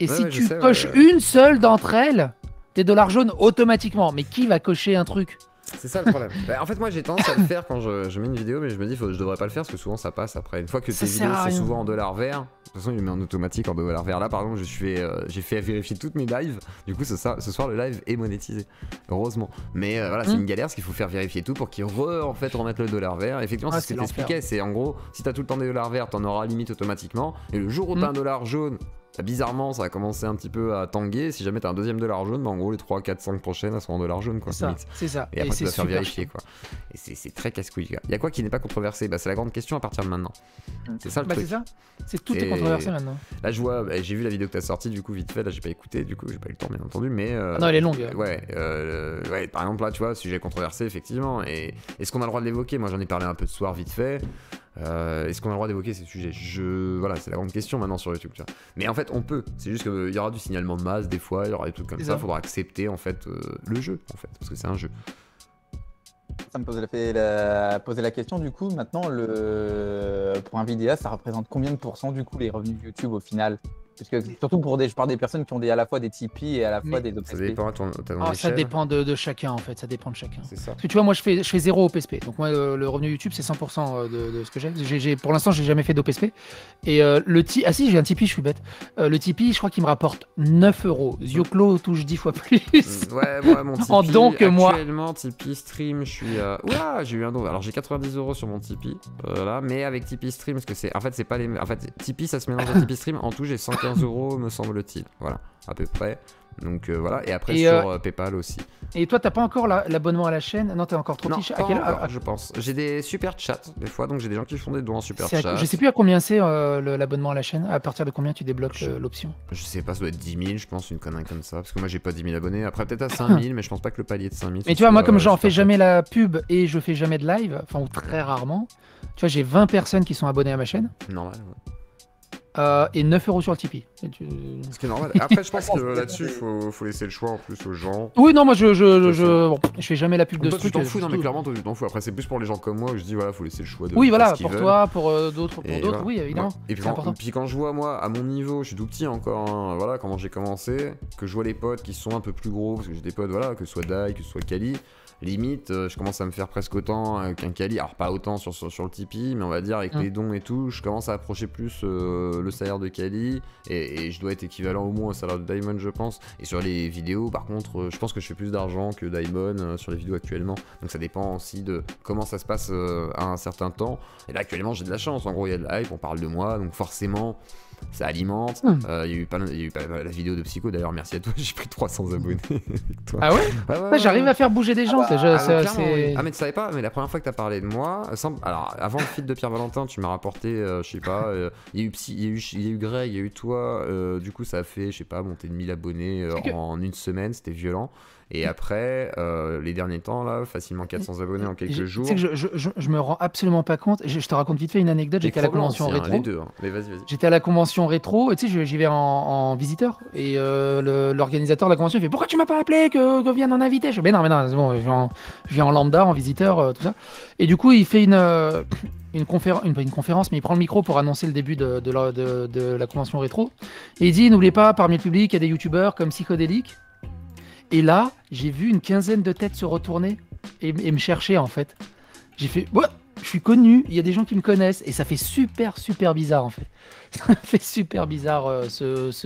[SPEAKER 3] Et si tu coches une seule d'entre elles, t'es $ jaune automatiquement. Mais qui va cocher un truc?
[SPEAKER 1] C'est ça le problème. En fait, moi j'ai tendance à le faire quand je mets une vidéo, mais je me dis je devrais pas le faire parce que souvent ça passe après. Une fois que tes vidéos sont souvent en $vert, de toute façon il le met en automatique en $vert. Là par exemple, j'ai fait vérifier toutes mes lives. Du coup, ce soir le live est monétisé. Heureusement. Mais voilà, c'est une galère parce qu'il faut faire vérifier tout pour qu'il remette le $vert. Effectivement, c'est ce que t'expliquais. C'est en gros, si t'as tout le temps des $verts, t'en auras limite automatiquement. Et le jour où t'as un dollar jaune, bizarrement, ça a commencé un petit peu à tanguer. Si jamais t'as un deuxième $jaune, bah en gros, les 3, 4, 5 prochaines, elles sont en $jaune, quoi.
[SPEAKER 3] C'est ça.
[SPEAKER 1] Et après, tu dois faire vérifier, quoi. Et c'est très casse-couille, gars. Il y a quoi qui n'est pas controversé? Bah, c'est la grande question à partir de maintenant. C'est ça le truc.
[SPEAKER 3] C'est ça. Tout est controversé maintenant.
[SPEAKER 1] Là, j'ai vu la vidéo que t'as sortie, du coup, vite fait. Là, j'ai pas écouté, du coup, j'ai pas eu le temps, bien entendu. Mais.
[SPEAKER 3] Non, elle est longue.
[SPEAKER 1] Ouais, par exemple, là, tu vois, sujet controversé, effectivement. Et est-ce qu'on a le droit de l'évoquer? Moi, j'en ai parlé un peu ce soir, vite fait. Est-ce qu'on a le droit d'évoquer ces sujets? Voilà, c'est la grande question maintenant sur YouTube, tu vois. Mais en fait, on peut. C'est juste qu'il y aura du signalement de masse des fois, il y aura des trucs comme ça. Il faudra accepter en fait le jeu, en fait, parce que c'est un jeu.
[SPEAKER 2] Ça me posait la question du coup. Maintenant, pour un vidéaste, ça représente combien de pourcents du coup les revenus YouTube au final? Parce que surtout je parle des personnes qui ont à la fois des Tipeee et à la fois des OPSP.
[SPEAKER 1] Ça dépend à ton
[SPEAKER 3] ça dépend de chacun en fait, ça dépend de chacun.
[SPEAKER 1] C'est ça.
[SPEAKER 3] Parce que tu vois, moi je fais 0 OPSP. Donc moi le revenu YouTube c'est 100% de ce que j'ai. Pour l'instant j'ai jamais fait d'OPSP. Et ah si, j'ai un Tipeee, je suis bête. Le Tipeee, je crois qu'il me rapporte 9 €. Zioclo touche 10 fois plus.
[SPEAKER 1] Ouais, moi mon Tipeee,
[SPEAKER 3] en don que moi.
[SPEAKER 1] Actuellement Tipeee Stream, je suis ouah, j'ai eu un don. Alors j'ai 90 € sur mon Tipeee là, mais avec Tipeee Stream parce que c'est pas les Tipeee ça se mélange à Tipeee Stream. En tout, j'ai 115 € me semble-t-il. Voilà, à peu près. Donc voilà, et après sur PayPal aussi.
[SPEAKER 3] Et toi, t'as pas encore l'abonnement à la chaîne? Non, t'es encore trop petit.
[SPEAKER 1] À quelle heure je pense. J'ai des super chats des fois, donc j'ai des gens qui font des dons en super chat.
[SPEAKER 3] Je sais plus à combien c'est l'abonnement à la chaîne. À partir de combien tu débloques l'option?
[SPEAKER 1] Je sais pas, ça doit être 10 000, je pense, une connerie comme ça. Parce que moi, j'ai pas 10 000 abonnés. Après, peut-être à 5 000, mais je pense pas que le palier de 5 000.
[SPEAKER 3] Mais tu vois, moi, comme j'en fais jamais la pub et je fais jamais de live, enfin, ou très rarement, tu vois, j'ai 20 personnes qui sont abonnées à ma chaîne.
[SPEAKER 1] Normal, ouais.
[SPEAKER 3] Et 9 € sur le Tipeee.
[SPEAKER 1] Ce qui est normal. Après, je pense que là-dessus, faut laisser le choix en plus aux gens.
[SPEAKER 3] Oui, non, moi, je fais jamais la pub de ce truc.
[SPEAKER 1] Tu t'en fous, non, mais clairement, toi, tu t'en fous. Après, c'est plus pour les gens comme moi où je dis, voilà, faut laisser le choix de.
[SPEAKER 3] Oui, voilà, pour toi, pour d'autres, oui, évidemment.
[SPEAKER 1] Et puis quand je vois, moi, à mon niveau, je suis tout petit encore, hein, voilà, comment j'ai commencé, que je vois les potes qui sont un peu plus gros, parce que j'ai des potes, voilà, que ce soit Dai, que ce soit Kali. Limite, je commence à me faire presque autant qu'un Kali, alors pas autant sur le Tipeee, mais on va dire avec les dons et tout, je commence à approcher plus le salaire de Kali, et je dois être équivalent au moins au salaire de Daimon, je pense. Et sur les vidéos, par contre, je pense que je fais plus d'argent que Daimon sur les vidéos actuellement, donc ça dépend aussi de comment ça se passe à un certain temps. Et là, actuellement, j'ai de la chance, en gros, il y a de la hype, on parle de moi, donc forcément... ça alimente. Il y a eu la vidéo de Psycho, d'ailleurs, merci à toi, j'ai pris 300 abonnés avec toi.
[SPEAKER 3] Ah ouais, j'arrive à faire bouger des gens.
[SPEAKER 1] Oui. Ah mais tu savais pas, mais la première fois que t'as parlé de moi, alors avant le feed de Pierre Valentin, tu m'as rapporté, je sais pas, il y a eu Greg, il y a eu toi, du coup ça a fait, je sais pas, monter de 1000 abonnés en une semaine, c'était violent. Et après, les derniers temps, là, facilement 400 abonnés en quelques jours.
[SPEAKER 3] Tu sais que je me rends absolument pas compte. Je te raconte vite fait une anecdote. J'étais à la convention rétro.
[SPEAKER 1] Les deux, hein. Mais vas-y.
[SPEAKER 3] J'étais à la convention rétro, et tu sais, j'y vais en visiteur. Et l'organisateur de la convention il fait: pourquoi tu m'as pas appelé que vienne en invité? Je fais: mais non, c'est bon, je viens en lambda, en visiteur, tout ça. Et du coup, il fait une conférence, mais il prend le micro pour annoncer le début de la convention rétro. Et il dit: n'oubliez pas, parmi le public, il y a des youtubeurs comme Psychodélique. Et là, j'ai vu une quinzaine de têtes se retourner et me chercher, en fait. J'ai fait: ouais, je suis connu, il y a des gens qui me connaissent. Et ça fait super bizarre, en fait. Ça fait super bizarre, ce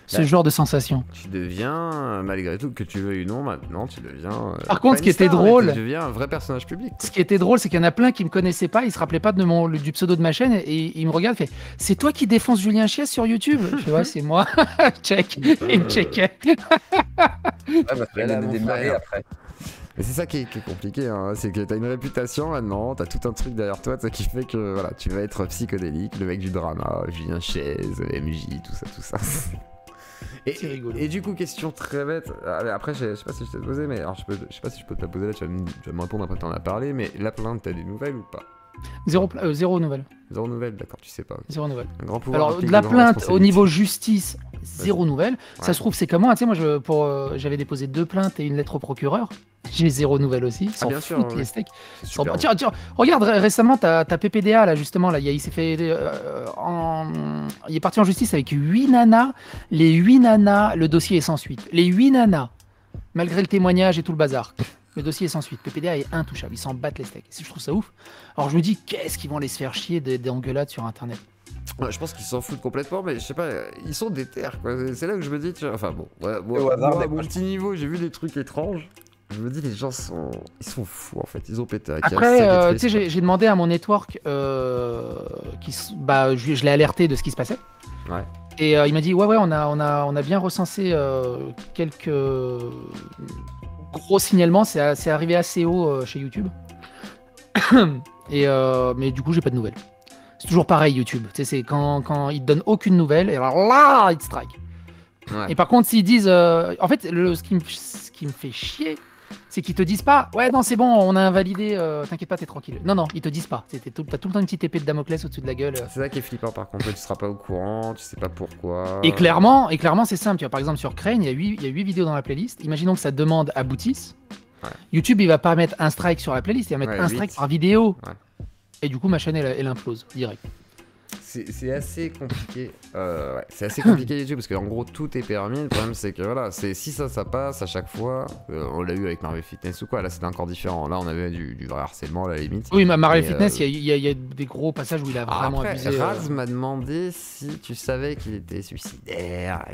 [SPEAKER 3] genre de sensation.
[SPEAKER 1] Tu deviens, malgré tout, que tu veuilles ou non, maintenant, tu deviens...
[SPEAKER 3] Par contre, ce qui était drôle...
[SPEAKER 1] Tu deviens un vrai personnage public.
[SPEAKER 3] Ce qui était drôle, c'est qu'il y en a plein qui me connaissaient pas, ils se rappelaient pas du pseudo de ma chaîne, et ils me regardent, fait: c'est toi qui défonces Julien Chies sur YouTube? Je fais: ouais, c'est moi. Check. Il me checkait.
[SPEAKER 2] Elle a démarré après.
[SPEAKER 1] Mais c'est ça qui est compliqué, hein. C'est que t'as une réputation maintenant, t'as tout un truc derrière toi, ça qui fait que voilà, tu vas être Psychodélique, le mec du drama, Julien Chies, MJ, tout ça.
[SPEAKER 3] C'est rigolo.
[SPEAKER 1] Et du coup, question très bête, après je sais pas si je t'ai posé, mais alors, je sais pas si je peux te la poser là, tu vas me répondre après que t'en as parlé, mais la plainte, t'as des nouvelles ou pas?
[SPEAKER 3] Zéro nouvelle.
[SPEAKER 1] Zéro nouvelle, d'accord, tu sais pas. Okay.
[SPEAKER 3] Zéro nouvelle.
[SPEAKER 1] Un grand pouvoir.
[SPEAKER 3] Alors, de la plainte au niveau justice, zéro nouvelle. Ouais. Ça se trouve, c'est comme moi. Tu sais, moi, j'avais déposé 2 plaintes et une lettre au procureur. J'ai zéro nouvelle aussi.
[SPEAKER 1] Bien sûr,
[SPEAKER 3] les steaks. Tiens, regarde, récemment, t'as PPDA, là, justement. Là, il s'est fait. Il est parti en justice avec 8 nanas. Les 8 nanas, le dossier est sans suite. Les 8 nanas, malgré le témoignage et tout le bazar. Le dossier est sans suite. PPDA est intouchable. Ils s'en battent les steaks. Je trouve ça ouf. Alors je me dis, qu'est-ce qu'ils vont aller se faire chier des engueulades sur Internet?
[SPEAKER 1] Ouais, je pense qu'ils s'en foutent complètement, mais je sais pas, ils sont déter, quoi. C'est là que je me dis, tu vois, enfin bon, ouais,
[SPEAKER 2] Au hasard,
[SPEAKER 1] moi, à
[SPEAKER 2] des
[SPEAKER 1] mon
[SPEAKER 2] fois,
[SPEAKER 1] petit niveau, j'ai vu des trucs étranges. Je me dis, les gens ils sont fous en fait, ils ont pété un câble.
[SPEAKER 3] Après, tu sais, j'ai demandé à mon network, je l'ai alerté de ce qui se passait.
[SPEAKER 1] Ouais.
[SPEAKER 3] Et il m'a dit, ouais, on a bien recensé quelques gros signalements. C'est arrivé assez haut chez YouTube. Mais du coup, j'ai pas de nouvelles. C'est toujours pareil, YouTube. Tu sais, c'est quand ils te donnent aucune nouvelle, et alors là, ils te strike.
[SPEAKER 1] Ouais.
[SPEAKER 3] Et par contre, s'ils disent. En fait, ce qui me fait chier, c'est qu'ils te disent pas, ouais, non, c'est bon, on a invalidé, t'inquiète pas, t'es tranquille. Non, ils te disent pas. T'as tout le temps une petite épée de Damoclès au-dessus de la gueule.
[SPEAKER 1] C'est ça qui est flippant par contre, tu seras pas au courant, tu sais pas pourquoi.
[SPEAKER 3] Et clairement, c'est simple. Tu vois, par exemple, sur Crane, il y a 8 vidéos dans la playlist. Imaginons que sa demande aboutisse. Ouais. YouTube, il va pas mettre un strike sur la playlist, il va mettre un strike par vidéo. Ouais. Et du coup, ma chaîne, elle implose direct.
[SPEAKER 1] C'est assez compliqué. C'est assez compliqué YouTube parce qu'en gros tout est permis. Le problème c'est que voilà, si ça passe à chaque fois. On l'a eu avec Marvel Fitness ou quoi. Là c'était encore différent. Là on avait du vrai harcèlement à la limite.
[SPEAKER 3] Oui, Marvel Fitness, il y a des gros passages où il a vraiment abusé.
[SPEAKER 1] Raz m'a demandé si tu savais qu'il était suicidaire.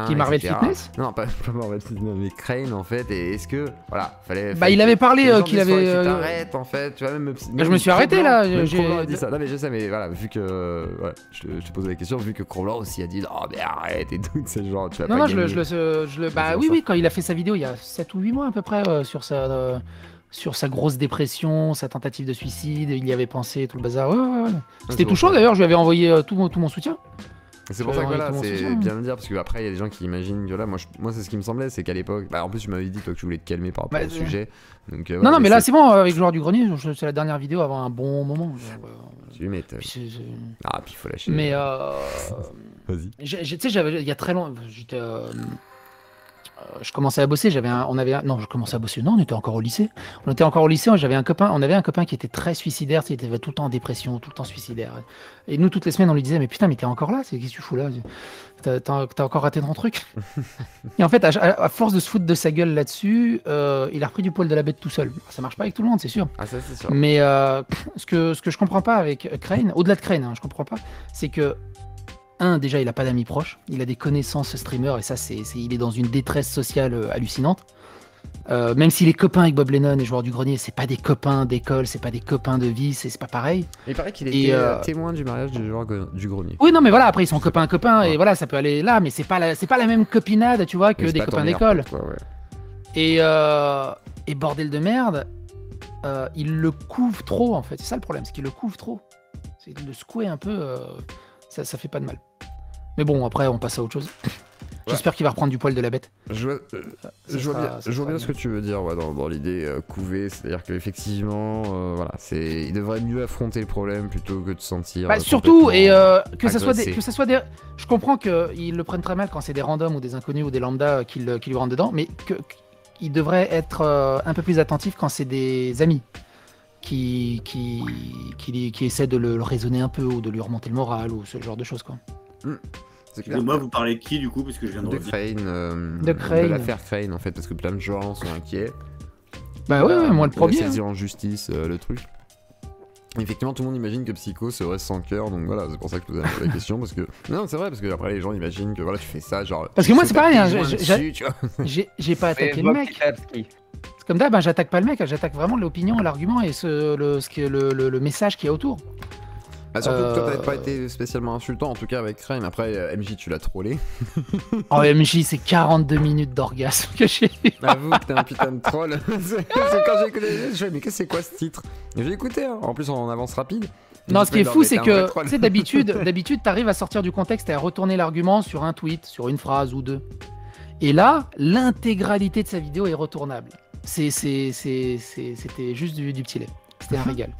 [SPEAKER 3] Qui Marvel Fitness?
[SPEAKER 1] Non, pas Marvel Fitness, mais Crane en fait. Et est-ce que voilà, fallait.
[SPEAKER 3] Il avait parlé qu'il avait.
[SPEAKER 1] T'arrêtes en fait. Tu vois même.
[SPEAKER 3] Je me suis arrêté là.
[SPEAKER 1] J'ai dit ça. Non mais je sais, mais voilà, vu que. Ouais, je te posais la question, vu que Crawler aussi a dit non mais arrête et tout, c'est genre tu vas pas gagner.
[SPEAKER 3] Oui, quand il a fait sa vidéo il y a 7 ou 8 mois à peu près sur sa grosse dépression, sa tentative de suicide, il y avait pensé, tout le bazar. Ouais. C'était touchant d'ailleurs, je lui avais envoyé tout mon soutien.
[SPEAKER 1] C'est pour ça que voilà, c'est bien de dire, parce qu'après il y a des gens qui imaginent que là, moi c'est ce qui me semblait, c'est qu'à l'époque, en plus tu m'avais dit toi que tu voulais te calmer par rapport au sujet. Donc,
[SPEAKER 3] non, mais là c'est bon, avec Joueur du Grenier, c'est la dernière vidéo avant un bon moment.
[SPEAKER 1] Tu m'étonnes. Puis il faut lâcher.
[SPEAKER 3] Mais
[SPEAKER 1] vas-y.
[SPEAKER 3] Tu sais, il y a très longtemps, je commençais à bosser, je commençais à bosser, non, on était encore au lycée. On avait un copain qui était très suicidaire, il était tout le temps en dépression, tout le temps suicidaire. Et nous, toutes les semaines, on lui disait, mais putain, mais t'es encore là, qu'est-ce que tu fous là? T'as encore raté ton truc. Et en fait, à force de se foutre de sa gueule là-dessus, il a repris du poil de la bête tout seul. Ça marche pas avec tout le monde, c'est sûr.
[SPEAKER 1] Ah, ça, c'est sûr.
[SPEAKER 3] Mais ce que je comprends pas avec Crane, au-delà de Crane, je comprends pas, c'est que déjà, il a pas d'amis proches, il a des connaissances streamers, et ça, il est dans une détresse sociale hallucinante. Même s'il est copain avec Bob Lennon et Joueur du Grenier, c'est pas des copains d'école, c'est pas des copains de vie, c'est pas pareil.
[SPEAKER 1] Il paraît qu'il était témoin du mariage du Joueur du Grenier.
[SPEAKER 3] Oui, non, mais voilà, après ils sont copains, et voilà, ça peut aller là, mais c'est pas la même copinade, tu vois, que des copains d'école. Ouais. Et bordel de merde, il le couvre trop en fait, c'est ça le problème, c'est qu'il le couvre trop. C'est de le secouer un peu. Ça fait pas de mal. Mais bon, après, on passe à autre chose. J'espère qu'il va reprendre du poil de la bête.
[SPEAKER 1] Je vois bien ce que tu veux dire dans l'idée couver, c'est-à-dire qu'effectivement, voilà, il devrait mieux affronter le problème plutôt que de sentir.
[SPEAKER 3] Surtout, et que ça soit des. Je comprends qu'ils le prennent très mal quand c'est des randoms ou des inconnus ou des lambda qui lui rentrent dedans, mais qu'il devrait être un peu plus attentif quand c'est des amis. Qui essaie de le raisonner un peu ou de lui remonter le moral ou ce genre de choses quoi.
[SPEAKER 4] Excusez-moi, vous parlez de qui du coup parce que je viens de
[SPEAKER 1] Crane, de l'affaire Crane en fait parce que plein de gens sont inquiets.
[SPEAKER 3] Bah ouais, moi le premier.
[SPEAKER 1] Saisir en justice le truc. Effectivement, tout le monde imagine que Psycho serait sans cœur, donc voilà, c'est pour ça que je posais la question parce que non, c'est vrai parce que après les gens imaginent que voilà, tu fais ça genre.
[SPEAKER 3] Parce que moi c'est pareil, j'ai pas attaqué le mec. Comme d'hab, j'attaque pas le mec, j'attaque vraiment l'opinion, l'argument et le message qu'il y a autour.
[SPEAKER 1] Surtout que toi t'avais pas été spécialement insultant, en tout cas avec Crane. Après MJ tu l'as trollé.
[SPEAKER 3] Oh MJ c'est 42 minutes d'orgasme que j'ai.
[SPEAKER 1] Avoue que t'es un putain de troll. C'est quand j'ai écouté, je me dis mais qu'est-ce que c'est quoi ce titre? J'ai écouté, hein. En plus en avance rapide.
[SPEAKER 3] Non, ce qui est fou, c'est que tu sais, d'habitude t'arrives à sortir du contexte et à retourner l'argument sur un tweet, sur une phrase ou deux. Et là, l'intégralité de sa vidéo est retournable. C'était juste du petit lait. C'était un régal.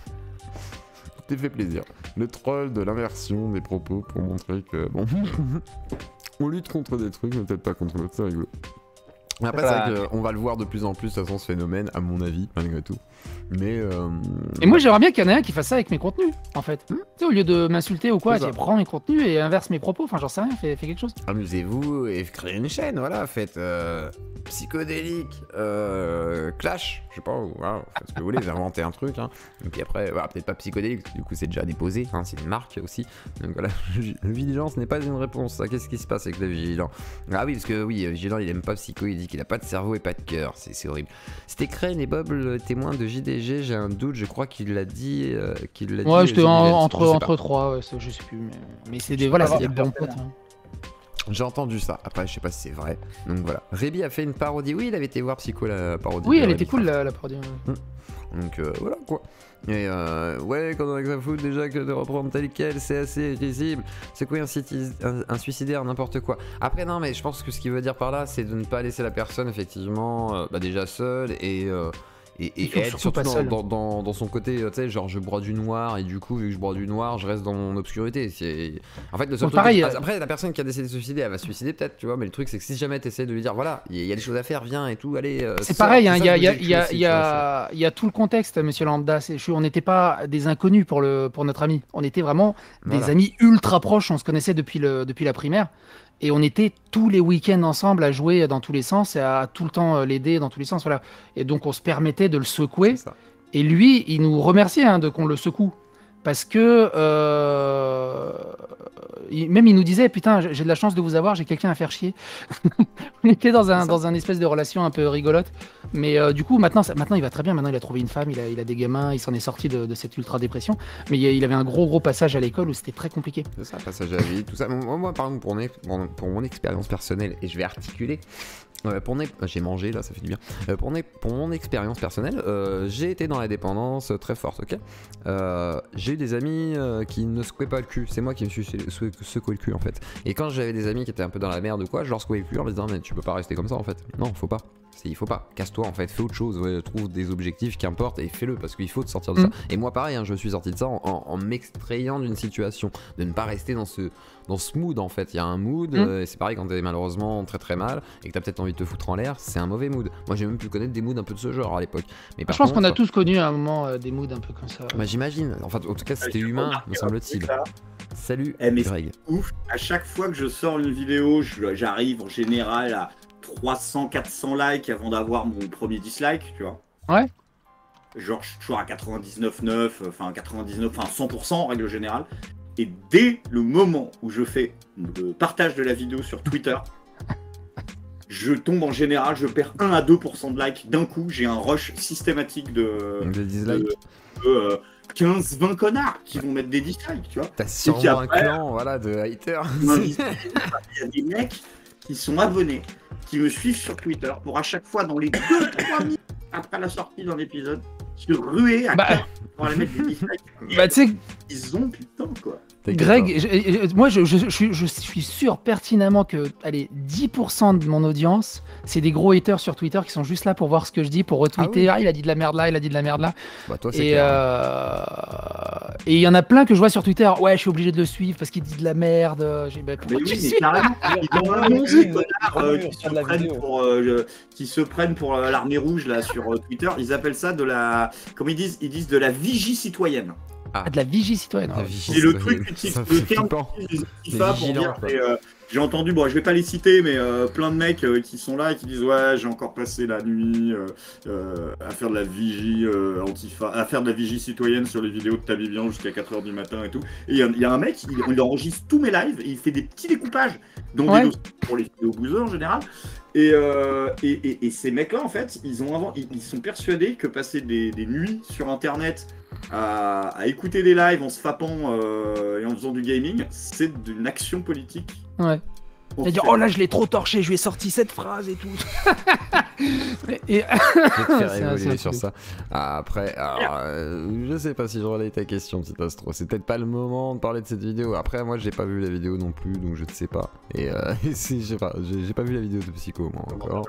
[SPEAKER 1] T'es fait plaisir. Le troll de l'inversion des propos pour montrer que bon, on lutte contre des trucs, mais peut-être pas contre l'autre, c'est rigolo. Après, c'est vrai qu'on va le voir de plus en plus, de toute façon, ce phénomène, à mon avis, malgré tout. Mais.
[SPEAKER 3] Et moi, j'aimerais bien qu'il y en ait un qui fasse ça avec mes contenus, en fait. Tu sais, au lieu de m'insulter ou quoi, prends mes contenus et inverse mes propos. Enfin, j'en sais rien, fais quelque chose.
[SPEAKER 1] Amusez-vous et créez une chaîne, voilà, faites. psychodélique, clash, je sais pas, voilà, faites ce que vous voulez, j'ai inventé un truc, hein. Et puis après, voilà, peut-être pas psychodélique, du coup c'est déjà déposé, hein, c'est une marque aussi. Donc voilà, vigilance n'est pas une réponse. Qu'est-ce qui se passe avec le vigilant? Ah oui, parce que oui, vigilant il aime pas psycho, il dit qu'il a pas de cerveau et pas de cœur, c'est horrible. C'était Crane et Bob le témoin de JDG, j'ai un doute, je crois qu'il l'a dit.
[SPEAKER 3] Ouais, j'étais entre trois, ouais, je sais plus, mais c'est des, voilà, c'est des bons potes. Hein.
[SPEAKER 1] J'ai entendu ça, après je sais pas si c'est vrai. Donc voilà. Rébi a fait une parodie, oui il avait été voir Psycho la parodie.
[SPEAKER 3] Oui elle était cool la parodie.
[SPEAKER 1] Donc voilà quoi. Et ouais, quand on a que ça fout déjà que de reprendre tel quel, c'est assez risible. C'est quoi un suicidaire, n'importe quoi. Après non mais je pense que ce qu'il veut dire par là c'est de ne pas laisser la personne effectivement déjà seule et être surtout dans son côté, tu sais, genre je bois du noir et du coup vu que je bois du noir je reste dans mon obscurité. En fait le seul truc après la personne qui a décidé de se suicider elle va se suicider peut-être, tu vois, mais le truc c'est que si jamais tu essaies de lui dire voilà il y a des choses à faire, viens et tout, allez
[SPEAKER 3] c'est pareil, il y a tout le contexte monsieur Lambda, on n'était pas des inconnus pour notre ami, on était vraiment des amis ultra proches, on se connaissait depuis la primaire. Et on était tous les week-ends ensemble à jouer dans tous les sens et à tout le temps l'aider dans tous les sens. Voilà. Et donc on se permettait de le secouer. Et lui, il nous remerciait de qu'on le secoue. Parce que même il nous disait putain j'ai de la chance de vous avoir, j'ai quelqu'un à faire chier. On était dans un espèce de relation un peu rigolote. Mais du coup maintenant il va très bien, maintenant il a trouvé une femme, il a des gamins, il s'en est sorti de cette ultra dépression. Mais il avait un gros passage à l'école où c'était très compliqué.
[SPEAKER 1] C'est ça, passage à la vie, tout ça. Moi par exemple pour mon expérience personnelle, et je vais articuler. J'ai mangé là, ça fait du bien. Pour mon expérience personnelle, j'ai été dans la dépendance très forte, ok. J'ai eu des amis qui ne secouaient pas le cul. C'est moi qui me suis secoué le cul en fait. Et quand j'avais des amis qui étaient un peu dans la merde ou quoi, je leur secouais le cul en me disant mais tu peux pas rester comme ça en fait. Non, faut pas. Il faut pas, casse-toi en fait, fais autre chose, trouve des objectifs qui importent et fais-le parce qu'il faut te sortir de ça. Et moi pareil, je suis sorti de ça en m'extrayant d'une situation, de ne pas rester dans ce mood en fait. Il y a un mood, et c'est pareil quand t'es malheureusement très très mal et que t'as peut-être envie de te foutre en l'air, c'est un mauvais mood. Moi j'ai même pu connaître des moods un peu de ce genre à l'époque. Mais
[SPEAKER 3] je pense qu'on a tous connu à un moment des moods un peu comme ça.
[SPEAKER 1] Bah j'imagine, enfin en tout cas c'était humain, me semble-t-il. Salut Greg.
[SPEAKER 4] Ouf, à chaque fois que je sors une vidéo, j'arrive en général à 300-400 likes avant d'avoir mon premier dislike, tu vois.
[SPEAKER 3] Ouais.
[SPEAKER 4] Genre, je suis toujours à 99,9, enfin 100% en règle générale. Et dès le moment où je fais le partage de la vidéo sur Twitter, je tombe en général, je perds 1 à 2% de likes. D'un coup, j'ai un rush systématique de
[SPEAKER 1] dislikes.
[SPEAKER 4] 15-20 connards qui vont mettre des dislikes, tu vois.
[SPEAKER 1] T'as sûrement un clan, voilà, de haters.
[SPEAKER 4] Il y a des mecs qui sont abonnés, qui me suivent sur Twitter pour à chaque fois, dans les 2-3 minutes après la sortie d'un épisode, se ruer à cœur pour aller mettre des dislikes.
[SPEAKER 3] Bah, tu sais,
[SPEAKER 4] ils ont du temps, quoi.
[SPEAKER 3] Greg, moi je suis sûr pertinemment que allez, 10% de mon audience, c'est des gros haters sur Twitter qui sont juste là pour voir ce que je dis, pour retweeter. Ah, il a dit de la merde là, il a dit de la merde là.
[SPEAKER 1] Bah, toi, c'est clair.
[SPEAKER 3] Et il y en a plein que je vois sur Twitter. Ouais, je suis obligé de le suivre parce qu'il dit de la merde.
[SPEAKER 4] Mais oui, mais carrément, qui se prennent pour l'armée rouge là sur Twitter. Ils appellent ça de la, comme ils disent de la vigie citoyenne.
[SPEAKER 3] Ah, de la vigie citoyenne.
[SPEAKER 4] C'est le truc utilise le terme FIFA pour dire. J'ai entendu, bon, je vais pas les citer, mais plein de mecs qui sont là et qui disent ouais, j'ai encore passé la nuit à faire de la vigie antifa, à faire de la vigie citoyenne sur les vidéos de Tabibian jusqu'à 4h du matin et tout. Et il y a un mec, il enregistre tous mes lives et il fait des petits découpages, donc des dossiers pour les vidéos boozers en général. Et ces mecs-là, en fait, ils sont persuadés que passer des nuits sur Internet à écouter des lives en se fapant et en faisant du gaming, c'est une action politique.
[SPEAKER 3] Ouais. C'est-à-dire, oh là, je l'ai trop torché, je lui ai sorti cette phrase et tout.
[SPEAKER 1] Je vais te faire évoluer sur ça. Après, alors, je sais pas si je relaye ta question, petit Astro. C'est peut-être pas le moment de parler de cette vidéo. Après, moi, j'ai pas vu la vidéo non plus, donc je ne sais pas. Et je sais pas, j'ai pas vu la vidéo de Psycho, moi, encore.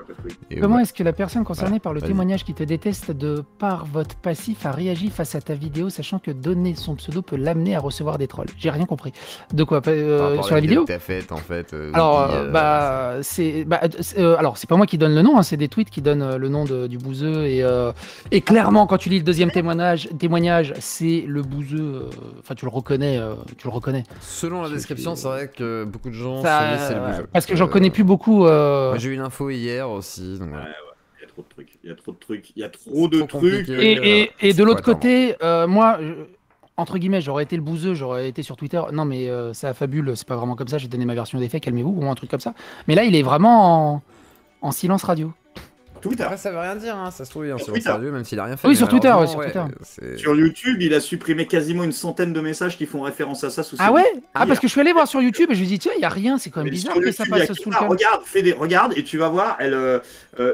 [SPEAKER 3] Comment est-ce que la personne concernée par le témoignage qui te déteste de par votre passif a réagi face à ta vidéo, sachant que donner son pseudo peut l'amener à recevoir des trolls? J'ai rien compris. De quoi sur la vidéo
[SPEAKER 1] que t'as faite, en fait.
[SPEAKER 3] Alors, Alors, alors c'est pas moi qui donne le nom, hein, c'est des tweets qui donnent le nom du bouseux et clairement quand tu lis le deuxième témoignage, c'est le bouseux. Enfin, tu le reconnais.
[SPEAKER 1] Selon la description, c'est vrai que beaucoup de gens
[SPEAKER 3] Ça,
[SPEAKER 1] c'est le bouseux.
[SPEAKER 3] parce que j'en connais plus beaucoup.
[SPEAKER 1] Moi, j'ai eu une info hier aussi. Donc, voilà.
[SPEAKER 4] Il y a trop de trucs. Il y a trop de trucs.
[SPEAKER 1] compliqué.
[SPEAKER 3] Et de l'autre côté, moi, entre guillemets, j'aurais été le bouseux, j'aurais été sur Twitter. Non, mais ça fabule, c'est pas vraiment comme ça. J'ai donné ma version des faits, calmez-vous, ou un truc comme ça. Mais là, il est vraiment en silence radio.
[SPEAKER 4] Twitter.
[SPEAKER 1] Après, ça veut rien dire, hein. Ça se trouve, il est en
[SPEAKER 4] Sur
[SPEAKER 1] silence
[SPEAKER 4] Twitter.
[SPEAKER 1] radio, même s'il a rien fait.
[SPEAKER 3] Oui,
[SPEAKER 1] mais
[SPEAKER 3] sur Twitter,
[SPEAKER 1] malheureusement,
[SPEAKER 3] ouais, sur
[SPEAKER 1] c'est-
[SPEAKER 4] Sur YouTube, il a supprimé quasiment une centaine de messages qui font référence à ça sous
[SPEAKER 3] Ah
[SPEAKER 4] ses
[SPEAKER 3] ouais?
[SPEAKER 4] vidéos.
[SPEAKER 3] Ah, parce que je suis allé voir sur YouTube et je me dis, tiens, il y a rien, c'est quand même
[SPEAKER 4] Mais
[SPEAKER 3] bizarre
[SPEAKER 4] sur
[SPEAKER 3] que ça
[SPEAKER 4] YouTube, il y a
[SPEAKER 3] passe
[SPEAKER 4] que
[SPEAKER 3] sous le
[SPEAKER 4] ça.
[SPEAKER 3] calme.
[SPEAKER 4] Regarde et tu vas voir.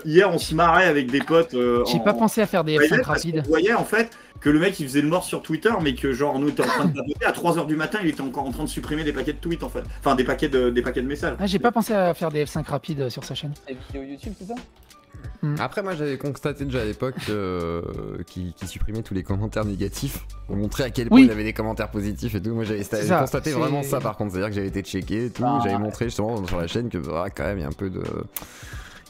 [SPEAKER 4] Hier, on se marrait avec des potes.
[SPEAKER 3] J'ai pas pensé à faire des
[SPEAKER 4] private
[SPEAKER 3] F5
[SPEAKER 4] parce qu'on
[SPEAKER 3] rapides.
[SPEAKER 4] voyait en fait que le mec il faisait le mort sur Twitter, mais que genre nous était en train de tapoter à 3h du matin, il était encore en train de supprimer des paquets de tweets en fait. Enfin, des paquets de messages.
[SPEAKER 3] Ah, j'ai pas pensé à faire des F5 rapides sur sa chaîne.
[SPEAKER 2] Les vidéos YouTube, c'est ça?
[SPEAKER 1] Après, moi, j'avais constaté déjà à l'époque qu'il supprimait tous les commentaires négatifs pour montrer à quel point
[SPEAKER 3] Oui.
[SPEAKER 1] il avait des commentaires positifs et tout. Moi, j'avais
[SPEAKER 3] ça,
[SPEAKER 1] constaté
[SPEAKER 3] c'est-
[SPEAKER 1] vraiment ça par contre. C'est-à-dire que j'avais été checké et tout.
[SPEAKER 2] Ah,
[SPEAKER 1] J'avais
[SPEAKER 2] ouais.
[SPEAKER 1] montré justement sur la chaîne que quand même, il y a un peu de.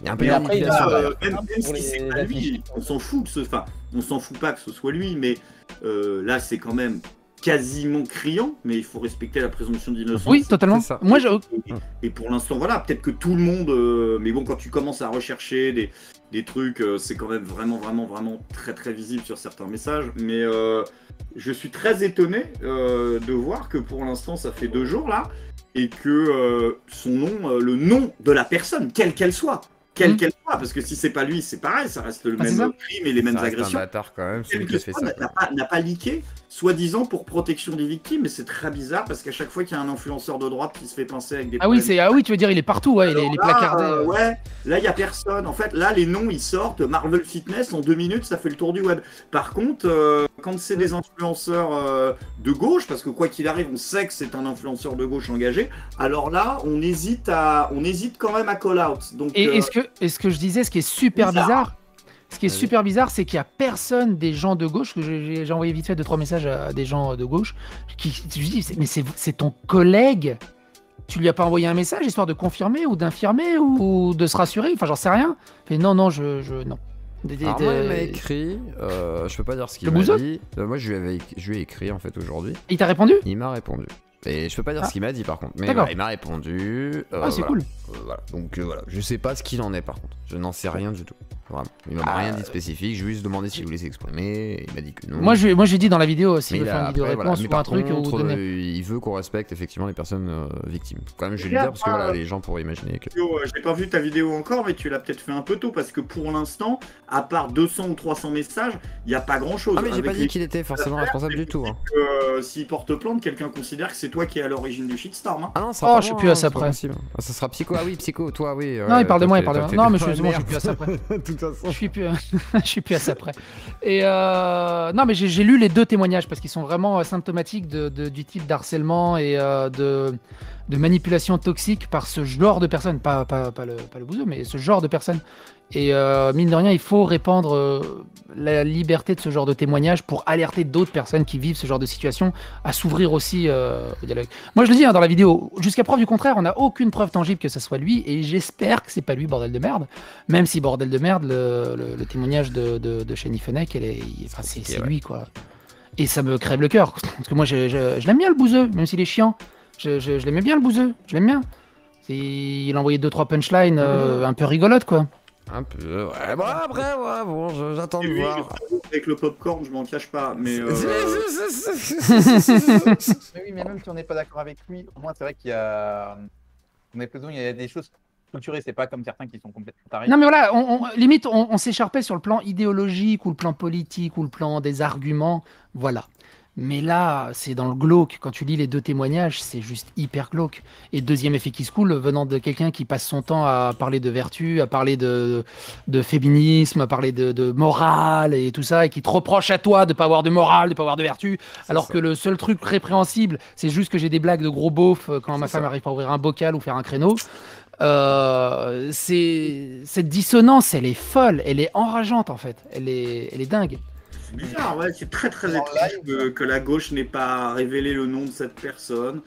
[SPEAKER 1] Il y a un peu
[SPEAKER 2] Mais
[SPEAKER 1] de
[SPEAKER 2] après, il
[SPEAKER 1] manipulation
[SPEAKER 2] a,
[SPEAKER 1] derrière.
[SPEAKER 4] Même
[SPEAKER 2] pour
[SPEAKER 4] si c'est
[SPEAKER 2] les
[SPEAKER 4] pas lui,
[SPEAKER 2] affiches.
[SPEAKER 4] on s'en fout on s'en fout pas que ce soit lui, mais là c'est quand même quasiment criant, mais il faut respecter la présomption d'innocence.
[SPEAKER 3] Oui, totalement.
[SPEAKER 1] c'est ça.
[SPEAKER 3] Moi,
[SPEAKER 4] Et pour l'instant, voilà, peut-être que tout le monde, mais bon, quand tu commences à rechercher des trucs, c'est quand même vraiment très très visible sur certains messages. Mais je suis très étonné de voir que pour l'instant, ça fait 2 jours là, et que son nom, le nom de la personne, quelle qu'elle soit, qu'elle soit, parce que si c'est pas lui, c'est pareil, ça reste le
[SPEAKER 3] Ah, c'est
[SPEAKER 4] même
[SPEAKER 3] ça.
[SPEAKER 4] crime et les mêmes
[SPEAKER 1] Ça reste
[SPEAKER 4] agressions.
[SPEAKER 1] un bâtard quand même,
[SPEAKER 4] Quel
[SPEAKER 1] celui
[SPEAKER 4] que
[SPEAKER 1] qui a fait
[SPEAKER 4] soit,
[SPEAKER 1] ça.
[SPEAKER 4] n'a pas leaké, soi-disant pour protection des victimes, mais c'est très bizarre parce qu'à chaque fois qu'il y a un influenceur de droite qui se fait pincer avec des
[SPEAKER 3] Ah oui,
[SPEAKER 4] problèmes,
[SPEAKER 3] tu veux dire, il est partout, ouais, il est
[SPEAKER 4] alors
[SPEAKER 3] placardé.
[SPEAKER 4] là, ouais, là il y a personne. En fait, là les noms ils sortent. Marvel Fitness en 2 minutes, ça fait le tour du web. Par contre, quand c'est des influenceurs de gauche, parce que quoi qu'il arrive, on sait que c'est un influenceur de gauche engagé. Alors là, on hésite quand même à call out. Donc,
[SPEAKER 3] Et ce que je disais, ce qui est super bizarre, c'est qu'il y a personne des gens de gauche, que j'ai envoyé vite fait 2-3 messages à des gens de gauche, qui je dis, mais c'est ton collègue. Tu lui as pas envoyé un message histoire de confirmer ou d'infirmer ou de se rassurer? Enfin, j'en sais rien. Mais non, non.
[SPEAKER 1] Alors moi, il m'a écrit, je peux pas dire ce qu'il
[SPEAKER 3] Le
[SPEAKER 1] m'a
[SPEAKER 3] bouseux
[SPEAKER 1] dit. Moi, je lui ai écrit en fait aujourd'hui.
[SPEAKER 3] Il t'a répondu?
[SPEAKER 1] Il m'a répondu. Et je peux pas dire
[SPEAKER 3] Ah.
[SPEAKER 1] ce qu'il m'a dit par contre. Mais
[SPEAKER 3] D'accord.
[SPEAKER 1] voilà, il m'a répondu.
[SPEAKER 3] Ah, c'est
[SPEAKER 1] voilà.
[SPEAKER 3] cool.
[SPEAKER 1] Voilà. Donc voilà, je sais pas ce qu'il en est par contre. Je n'en sais rien du tout. Vraiment. Il m'a
[SPEAKER 3] Ah.
[SPEAKER 1] rien dit de spécifique. J'ai juste demandé s'il voulait s'exprimer. Et il m'a dit que non.
[SPEAKER 3] Moi, je lui ai dit dans la vidéo,
[SPEAKER 1] Mais
[SPEAKER 3] s'il veut
[SPEAKER 1] il a-
[SPEAKER 3] faire une vidéo
[SPEAKER 1] après, voilà.
[SPEAKER 3] réponse
[SPEAKER 1] Mais
[SPEAKER 3] ou
[SPEAKER 1] par
[SPEAKER 3] un truc,
[SPEAKER 1] contre,
[SPEAKER 3] ou donner.
[SPEAKER 1] il veut qu'on respecte effectivement les personnes victimes. Quand même, je vais lui dire parce que voilà, les gens pourraient imaginer que.
[SPEAKER 4] j'ai pas vu ta vidéo encore, mais tu l'as peut-être fait un peu tôt parce que pour l'instant, à part 200 ou 300 messages, il n'y a pas grand-chose.
[SPEAKER 1] Ah mais j'ai
[SPEAKER 4] Avec
[SPEAKER 1] pas dit
[SPEAKER 4] les-
[SPEAKER 1] qu'il était forcément responsable du tout. Hein.
[SPEAKER 4] S'il porte plainte, quelqu'un considère que c'est toi qui es à l'origine du shitstorm. Hein.
[SPEAKER 1] Ah non,
[SPEAKER 3] Oh,
[SPEAKER 1] pas
[SPEAKER 3] je suis
[SPEAKER 1] moi,
[SPEAKER 3] plus à
[SPEAKER 1] hein,
[SPEAKER 3] ça
[SPEAKER 1] c'est pas
[SPEAKER 3] près.
[SPEAKER 1] possible. Ah, ça sera Psycho. Ah oui, Psycho, toi, oui.
[SPEAKER 3] Non, il parle de moi,
[SPEAKER 1] toi, t'es-
[SPEAKER 3] Non, mais
[SPEAKER 1] t'es-
[SPEAKER 3] c'est bon, je suis plus à ça près.
[SPEAKER 1] De toute façon.
[SPEAKER 3] Je suis plus, je suis plus à ça près. Et non, mais j'ai lu les 2 témoignages parce qu'ils sont vraiment symptomatiques du type d'harcèlement et de manipulation toxique par ce genre de personnes, pas le bouseux, mais ce genre de personnes. Et mine de rien, il faut répandre la liberté de ce genre de témoignages pour alerter d'autres personnes qui vivent ce genre de situation à s'ouvrir aussi au dialogue. Moi, je le dis dans la vidéo, jusqu'à preuve du contraire, on n'a aucune preuve tangible que ça soit lui, et j'espère que c'est pas lui, bordel de merde. Même si, bordel de merde, le témoignage de Shani Fennec, c'est
[SPEAKER 1] ouais.
[SPEAKER 3] lui, quoi. Et ça me crève le cœur, parce que moi, je l'aime bien, le bouseux, même s'il est chiant. Je l'aimais bien, le bouseux, je l'aime bien. Il a envoyé 2-3 punchlines un peu rigolotes, quoi.
[SPEAKER 1] Un peu. Ouais, bon, après, ouais, bon, j'attends de
[SPEAKER 4] Oui,
[SPEAKER 1] voir.
[SPEAKER 4] avec le popcorn, je m'en cache pas. Mais
[SPEAKER 2] Mais oui, mais même si on n'est pas d'accord avec lui, au moins c'est vrai qu'il y a. On est il y a des choses structurées, c'est pas comme certains qui sont complètement tarés.
[SPEAKER 3] Non mais voilà, limite on s'écharpait sur le plan idéologique ou le plan politique ou le plan des arguments, voilà. Mais là, c'est dans le glauque. Quand tu lis les 2 témoignages, c'est juste hyper glauque. Et deuxième effet qui se coule, venant de quelqu'un qui passe son temps à parler de vertu, à parler de féminisme, à parler de morale et tout ça, et qui te reproche à toi de pas avoir de morale, de pas avoir de vertu, alors que le seul truc répréhensible, c'est juste que j'ai des blagues de gros beauf quand ma femme arrive à ouvrir un bocal ou faire un créneau. Cette dissonance, elle est folle, elle est enrageante en fait, elle est dingue.
[SPEAKER 4] c'est bizarre, ouais, c'est très
[SPEAKER 2] En
[SPEAKER 4] étrange
[SPEAKER 2] live.
[SPEAKER 4] que la gauche n'ait pas révélé le nom de cette personne.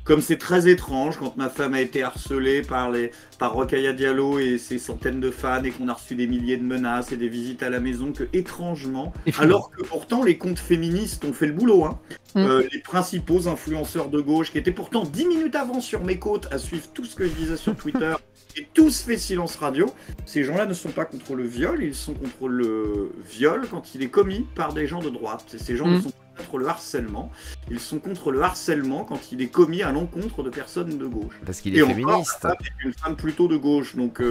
[SPEAKER 4] comme c'est très étrange quand ma femme a été harcelée par Rokhaya Diallo et ses centaines de fans et qu'on a reçu des milliers de menaces et des visites à la maison, que étrangement, alors que pourtant les comptes féministes ont fait le boulot, hein, les principaux influenceurs de gauche qui étaient pourtant 10 minutes avant sur mes côtes à suivre tout ce que je disais sur Twitter et tous fait silence radio, ces gens-là ne sont pas contre le viol, ils sont contre le viol quand il est commis par des gens de droite. Ces gens ne sont pas contre le harcèlement, ils sont contre le harcèlement quand il est commis à l'encontre de personnes de gauche.
[SPEAKER 1] Parce qu'il est féministe.
[SPEAKER 4] Encore, c'est une femme plutôt de gauche, donc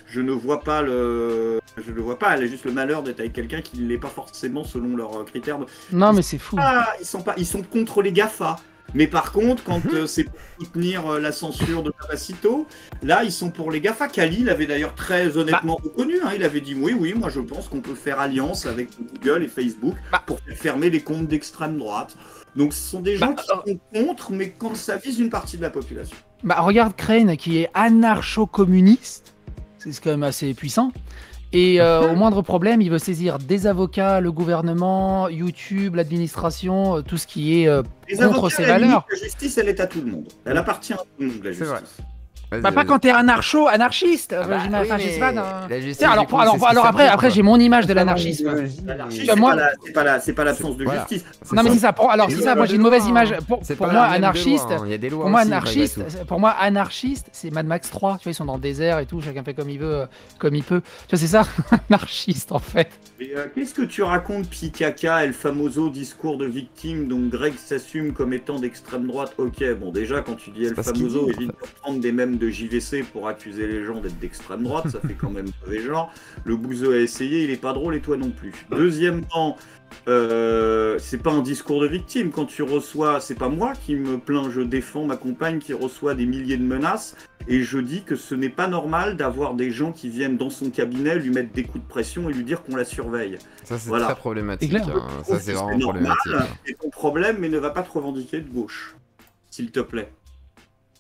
[SPEAKER 4] je ne vois pas elle a juste le malheur d'être avec quelqu'un qui ne l'est pas forcément selon leurs critères.
[SPEAKER 3] Non mais c'est fou.
[SPEAKER 4] Ils sont contre les GAFA. Mais par contre, quand c'est pour soutenir la censure de Papacito, là, ils sont pour les GAFA. Khalil avait d'ailleurs très honnêtement reconnu. Hein, il avait dit oui, moi je pense qu'on peut faire alliance avec Google et Facebook pour faire fermer les comptes d'extrême droite. Donc ce sont des gens qui sont contre, mais quand ça vise une partie de la population.
[SPEAKER 3] Regarde Crane qui est anarcho-communiste. C'est quand même assez puissant. Et au moindre problème, il veut saisir des avocats, le gouvernement, YouTube, l'administration, tout ce qui est contre ses valeurs.
[SPEAKER 4] La justice, elle est à tout le monde. Elle appartient à tout le monde, la justice.
[SPEAKER 3] Pas quand t'es anarchiste.
[SPEAKER 1] La justice,
[SPEAKER 3] alors après j'ai mon image de l'anarchisme.
[SPEAKER 4] C'est pas l'absence de justice.
[SPEAKER 3] Non mais c'est ça. Moi j'ai une mauvaise image. Pour moi anarchiste. Pour moi anarchiste, c'est Mad Max 3. Tu vois, ils sont dans le désert et tout. Chacun fait comme il veut, comme il peut. Tu vois, c'est ça, anarchiste en fait.
[SPEAKER 4] Qu'est-ce que tu racontes, Picaka, El Famoso, discours de victime, dont Greg s'assume comme étant d'extrême droite? Ok, bon déjà quand tu dis El Famoso, évite de prendre des mèmes de JVC pour accuser les gens d'être d'extrême droite, ça fait quand même mauvais genre. Le bouseux a essayé, il est pas drôle et toi non plus. Deuxièmement, c'est pas un discours de victime. Quand tu reçois, c'est pas moi qui me plains, je défends ma compagne qui reçoit des milliers de menaces et je dis que ce n'est pas normal d'avoir des gens qui viennent dans son cabinet lui mettre des coups de pression et lui dire qu'on la surveille.
[SPEAKER 1] Ça c'est très problématique. Ça c'est vraiment problématique.
[SPEAKER 4] C'est ton problème, mais ne va pas te revendiquer de gauche, s'il te plaît.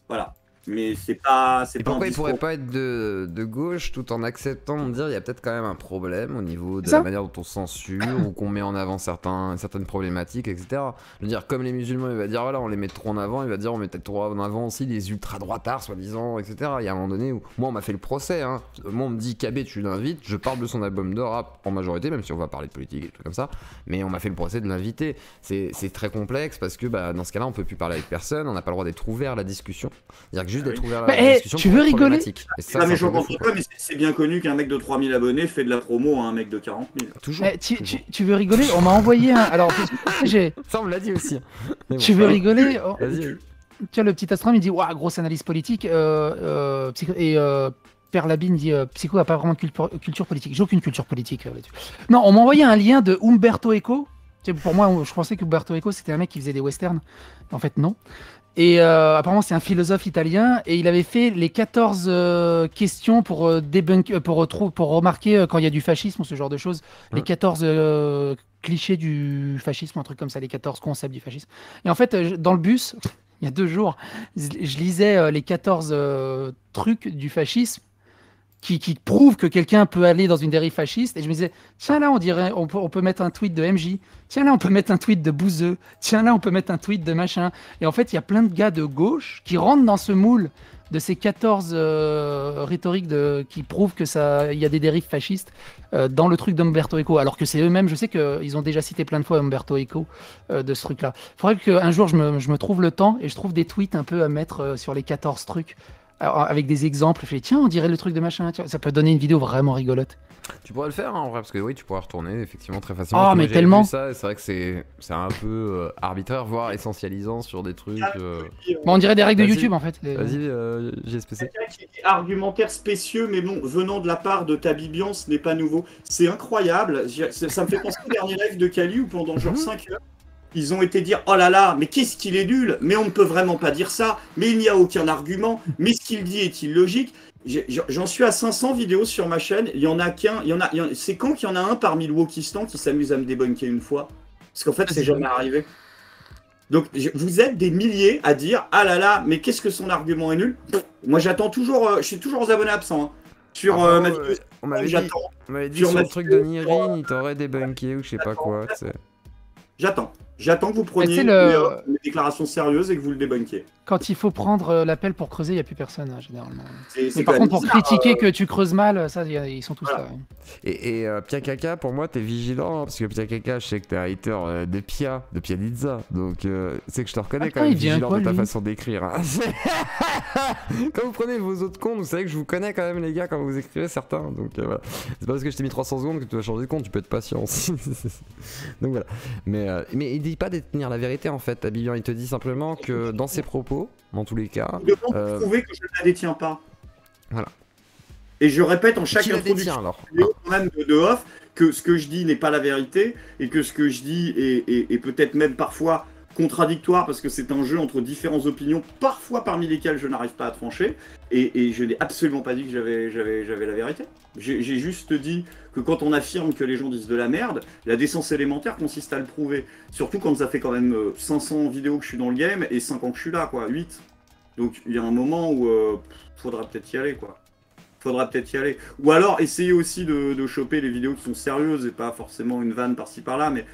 [SPEAKER 4] Voilà. Mais c'est pas.
[SPEAKER 1] Pourquoi il pourrait pas être de gauche tout en acceptant de dire il y a peut-être quand même un problème au niveau de la manière dont on censure ou qu'on met en avant certaines problématiques, etc. Je veux dire, comme les musulmans, il va dire voilà, on les met trop en avant, il va dire on met peut-être trop en avant aussi les ultra-droitards, soi-disant, etc. Il y a un moment donné où moi on m'a fait le procès, hein. Moi on me dit KB, tu l'invites, je parle de son album de rap en majorité, même si on va parler de politique et tout comme ça, mais on m'a fait le procès de l'inviter. C'est très complexe parce que dans ce cas-là, on peut plus parler avec personne, on n'a pas le droit d'être ouvert à la discussion. C'est-à-dire que juste d'être ouvert à la discussion,
[SPEAKER 3] tu veux rigoler?
[SPEAKER 4] Mais je comprends pas, mais c'est bien connu qu'un mec de 3000 abonnés fait de la promo à un mec de 40 000.
[SPEAKER 3] Toujours. Tu veux rigoler? On m'a envoyé un. Alors,
[SPEAKER 1] ça on me l'a dit aussi.
[SPEAKER 3] Tu veux rigoler?
[SPEAKER 1] Vas-y.
[SPEAKER 3] Tiens, le petit astronome il dit waouh, grosse analyse politique. Père Labine dit Psycho a pas vraiment de culture politique. J'ai aucune culture politique là-dessus. Non, on m'a envoyé un lien de Umberto Eco. Pour moi, je pensais que Umberto Eco c'était un mec qui faisait des westerns. En fait, non. Et apparemment, c'est un philosophe italien et il avait fait les 14 questions pour remarquer quand il y a du fascisme ou ce genre de choses. Les 14 clichés du fascisme, un truc comme ça, les 14 concepts du fascisme. Et en fait, dans le bus, il y a 2 jours, je lisais les 14 trucs du fascisme qui prouvent que quelqu'un peut aller dans une dérive fasciste. Et je me disais, tiens là, on peut mettre un tweet de MJ. Tiens là, on peut mettre un tweet de Bouzeux. Tiens là, on peut mettre un tweet de machin. Et en fait, il y a plein de gars de gauche qui rentrent dans ce moule de ces 14 rhétoriques qui prouvent que il y a des dérives fascistes dans le truc d'Umberto Eco. Alors que c'est eux-mêmes, je sais qu'ils ont déjà cité plein de fois Umberto Eco de ce truc-là. Il faudrait qu'un jour, je me trouve le temps et je trouve des tweets un peu à mettre sur les 14 trucs. Alors, avec des exemples, je fais tiens, on dirait le truc de machin, ça peut donner une vidéo vraiment rigolote.
[SPEAKER 1] Tu pourrais le faire en vrai, parce que oui, tu pourrais retourner effectivement très facilement.
[SPEAKER 3] Oh, mais tellement.
[SPEAKER 1] C'est vrai que c'est un peu arbitraire, voire essentialisant sur des trucs.
[SPEAKER 3] Bon, on dirait des règles de YouTube en fait.
[SPEAKER 1] Vas-y, JSPC.
[SPEAKER 4] Argumentaire spécieux, mais bon, venant de la part de Tabibian, ce n'est pas nouveau. C'est incroyable. Ça me fait penser au dernier live de Kali où pendant genre 5 heures, ils ont été dire oh là là, mais qu'est-ce qu'il est nul, mais on ne peut vraiment pas dire ça, mais il n'y a aucun argument, mais ce qu'il dit est illogique. J'en suis à 500 vidéos sur ma chaîne, il y en a qu'un, c'est quand qu'il y en a un parmi le Wokistan qui s'amuse à me débunker une fois, parce qu'en fait c'est jamais arrivé. Donc vous êtes des milliers à dire ah là là, mais qu'est-ce que son argument est nul. Moi j'attends toujours, je suis toujours aux abonnés absents. Hein. Sur ma vidéo,
[SPEAKER 1] on m'avait dit sur le truc de Nirine, il t'aurait débunké ou je sais pas quoi.
[SPEAKER 4] J'attends. J'attends que vous preniez des déclarations sérieuses et que vous le débunkiez.
[SPEAKER 3] Quand il faut prendre l'appel pour creuser, il n'y a plus personne, hein, généralement.
[SPEAKER 4] Mais
[SPEAKER 3] par contre, pour critiquer que tu creuses mal, ça, ils sont tous là. Ouais.
[SPEAKER 1] Et Pia Kaka, pour moi, t'es vigilant, hein, parce que Pia Kaka, je sais que t'es un hater de Pianizza. Donc, c'est que je te reconnais quand même vigilant de ta façon d'écrire. Hein. Quand vous prenez vos autres comptes, vous savez que je vous connais quand même, les gars, quand vous écrivez certains. Donc, voilà. C'est pas parce que je t'ai mis 300 secondes que tu vas changer de compte, tu peux être patient aussi. Donc, voilà. Mais il dit pas détenir la vérité, en fait, Bibian. Il te dit simplement que dans ses propos, dans tous les cas.
[SPEAKER 4] Il demande de prouver que je ne la détiens pas.
[SPEAKER 1] Voilà.
[SPEAKER 4] Et je répète en chaque introduction vidéo, quand même de off, que ce que je dis n'est pas la vérité et que ce que je dis est peut-être même parfois contradictoire parce que c'est un jeu entre différentes opinions, parfois parmi lesquelles je n'arrive pas à trancher. Et je n'ai absolument pas dit que j'avais la vérité. J'ai juste dit que quand on affirme que les gens disent de la merde, la décence élémentaire consiste à le prouver. Surtout quand ça fait quand même 500 vidéos que je suis dans le game et 5 ans que je suis là, quoi, 8. Donc il y a un moment où faudra peut-être y aller, quoi. Faudra peut-être y aller. Ou alors essayer aussi de choper les vidéos qui sont sérieuses et pas forcément une vanne par-ci par-là, mais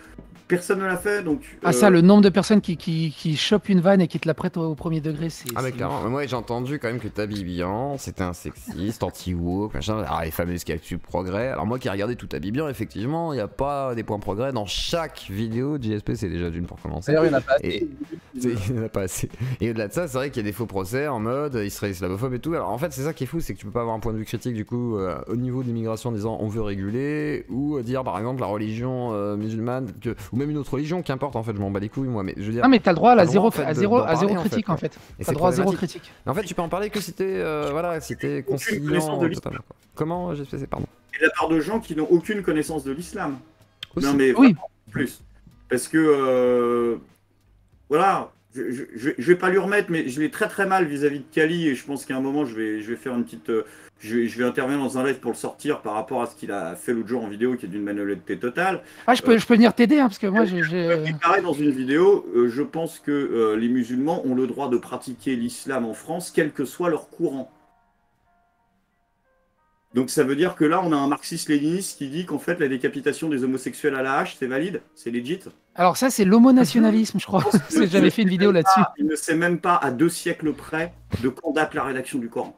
[SPEAKER 4] personne ne l'a fait, donc...
[SPEAKER 3] Ah ça, le nombre de personnes qui chopent une vanne et qui te la prêtent au premier degré, c'est...
[SPEAKER 1] Ah mais clairement, moi j'ai entendu quand même que Tabibian, c'était un sexiste, anti-woke, machin, alors les fameuses capsules progrès. Alors moi qui ai regardé tout Tabibian, effectivement, il n'y a pas des points progrès dans chaque vidéo de JSP, c'est déjà d'une pour commencer.
[SPEAKER 2] D'ailleurs, il n'y en a pas assez.
[SPEAKER 1] Il n'y en a pas assez. Et au-delà de ça, c'est vrai qu'il y a des faux procès en mode il serait islamophobe et tout. Alors en fait, c'est ça qui est fou, c'est que tu peux pas avoir un point de vue critique du coup au niveau de l'immigration en disant on veut réguler, ou dire par exemple la religion musulmane, ou même une autre religion, qu'importe en fait, je m'en bats les couilles moi, mais je veux dire...
[SPEAKER 3] Ah mais t'as le droit à zéro critique
[SPEAKER 1] en fait.
[SPEAKER 3] T'as le droit à zéro critique.
[SPEAKER 1] En fait, tu peux en parler que si t'es voilà, si t'es conciliant totalement. Comment j'ai fait, pardon.
[SPEAKER 4] Et de la part de gens qui n'ont aucune connaissance de l'islam. Non mais
[SPEAKER 3] oui.
[SPEAKER 4] Plus. Parce que voilà, je vais pas lui remettre, mais je l'ai très très mal vis-à-vis de Kali et je pense qu'à un moment je vais faire une petite... Je vais intervenir dans un live pour le sortir par rapport à ce qu'il a fait l'autre jour en vidéo qui est d'une malhonnêteté totale.
[SPEAKER 3] Ah, je peux venir t'aider, hein, parce que moi j'ai...
[SPEAKER 4] Pareil, dans une vidéo, je pense que les musulmans ont le droit de pratiquer l'islam en France, quel que soit leur courant. Donc ça veut dire que là, on a un marxiste-léniniste qui dit qu'en fait, la décapitation des homosexuels à la hache, c'est valide, c'est legit.
[SPEAKER 3] Alors ça, c'est l'homonationalisme, je crois. J'avais fait une vidéo là-dessus.
[SPEAKER 4] Il ne sait même pas, à 2 siècles près, de quand date la rédaction du Coran.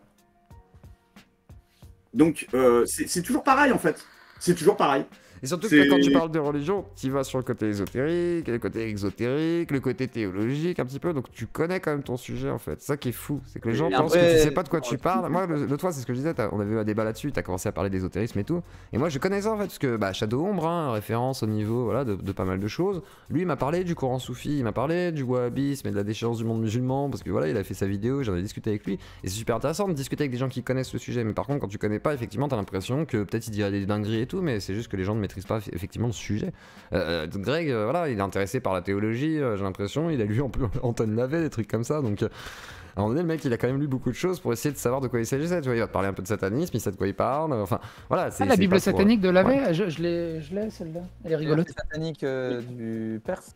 [SPEAKER 4] Donc, c'est toujours pareil, en fait. C'est toujours pareil.
[SPEAKER 1] Et surtout que quand tu parles de religion, tu vas sur le côté ésotérique, le côté exotérique, le côté théologique un petit peu, donc tu connais quand même ton sujet en fait. C'est ça qui est fou, c'est que les gens pensent que tu sais pas de quoi tu parles. Moi, l'autre fois, c'est ce que je disais, on avait eu un débat là-dessus, tu as commencé à parler d'ésotérisme et tout. Et moi, je connais ça en fait, parce que Shadow Ombre, hein, référence au niveau voilà, de pas mal de choses. Lui, il m'a parlé du Coran soufi, il m'a parlé du wahhabisme et de la déchéance du monde musulman, parce que voilà, il a fait sa vidéo, j'en ai discuté avec lui. Et c'est super intéressant de discuter avec des gens qui connaissent le sujet. Mais par contre, quand tu connais pas, effectivement, t'as l'impression que peut-être il dirait des dingueries et tout, mais c'est juste que les gens ne maîtrisent pas effectivement le sujet. Greg, voilà, il est intéressé par la théologie, j'ai l'impression, il a lu un peu Antoine Lavey, des trucs comme ça, donc à un moment donné, le mec, il a quand même lu beaucoup de choses pour essayer de savoir de quoi il s'agissait, tu vois, il va te parler un peu de satanisme, il sait de quoi il parle, enfin, voilà.
[SPEAKER 3] La Bible satanique de Lavey, ouais. je l'ai, celle-là, elle est rigolote.
[SPEAKER 2] C'est satanique du Perse.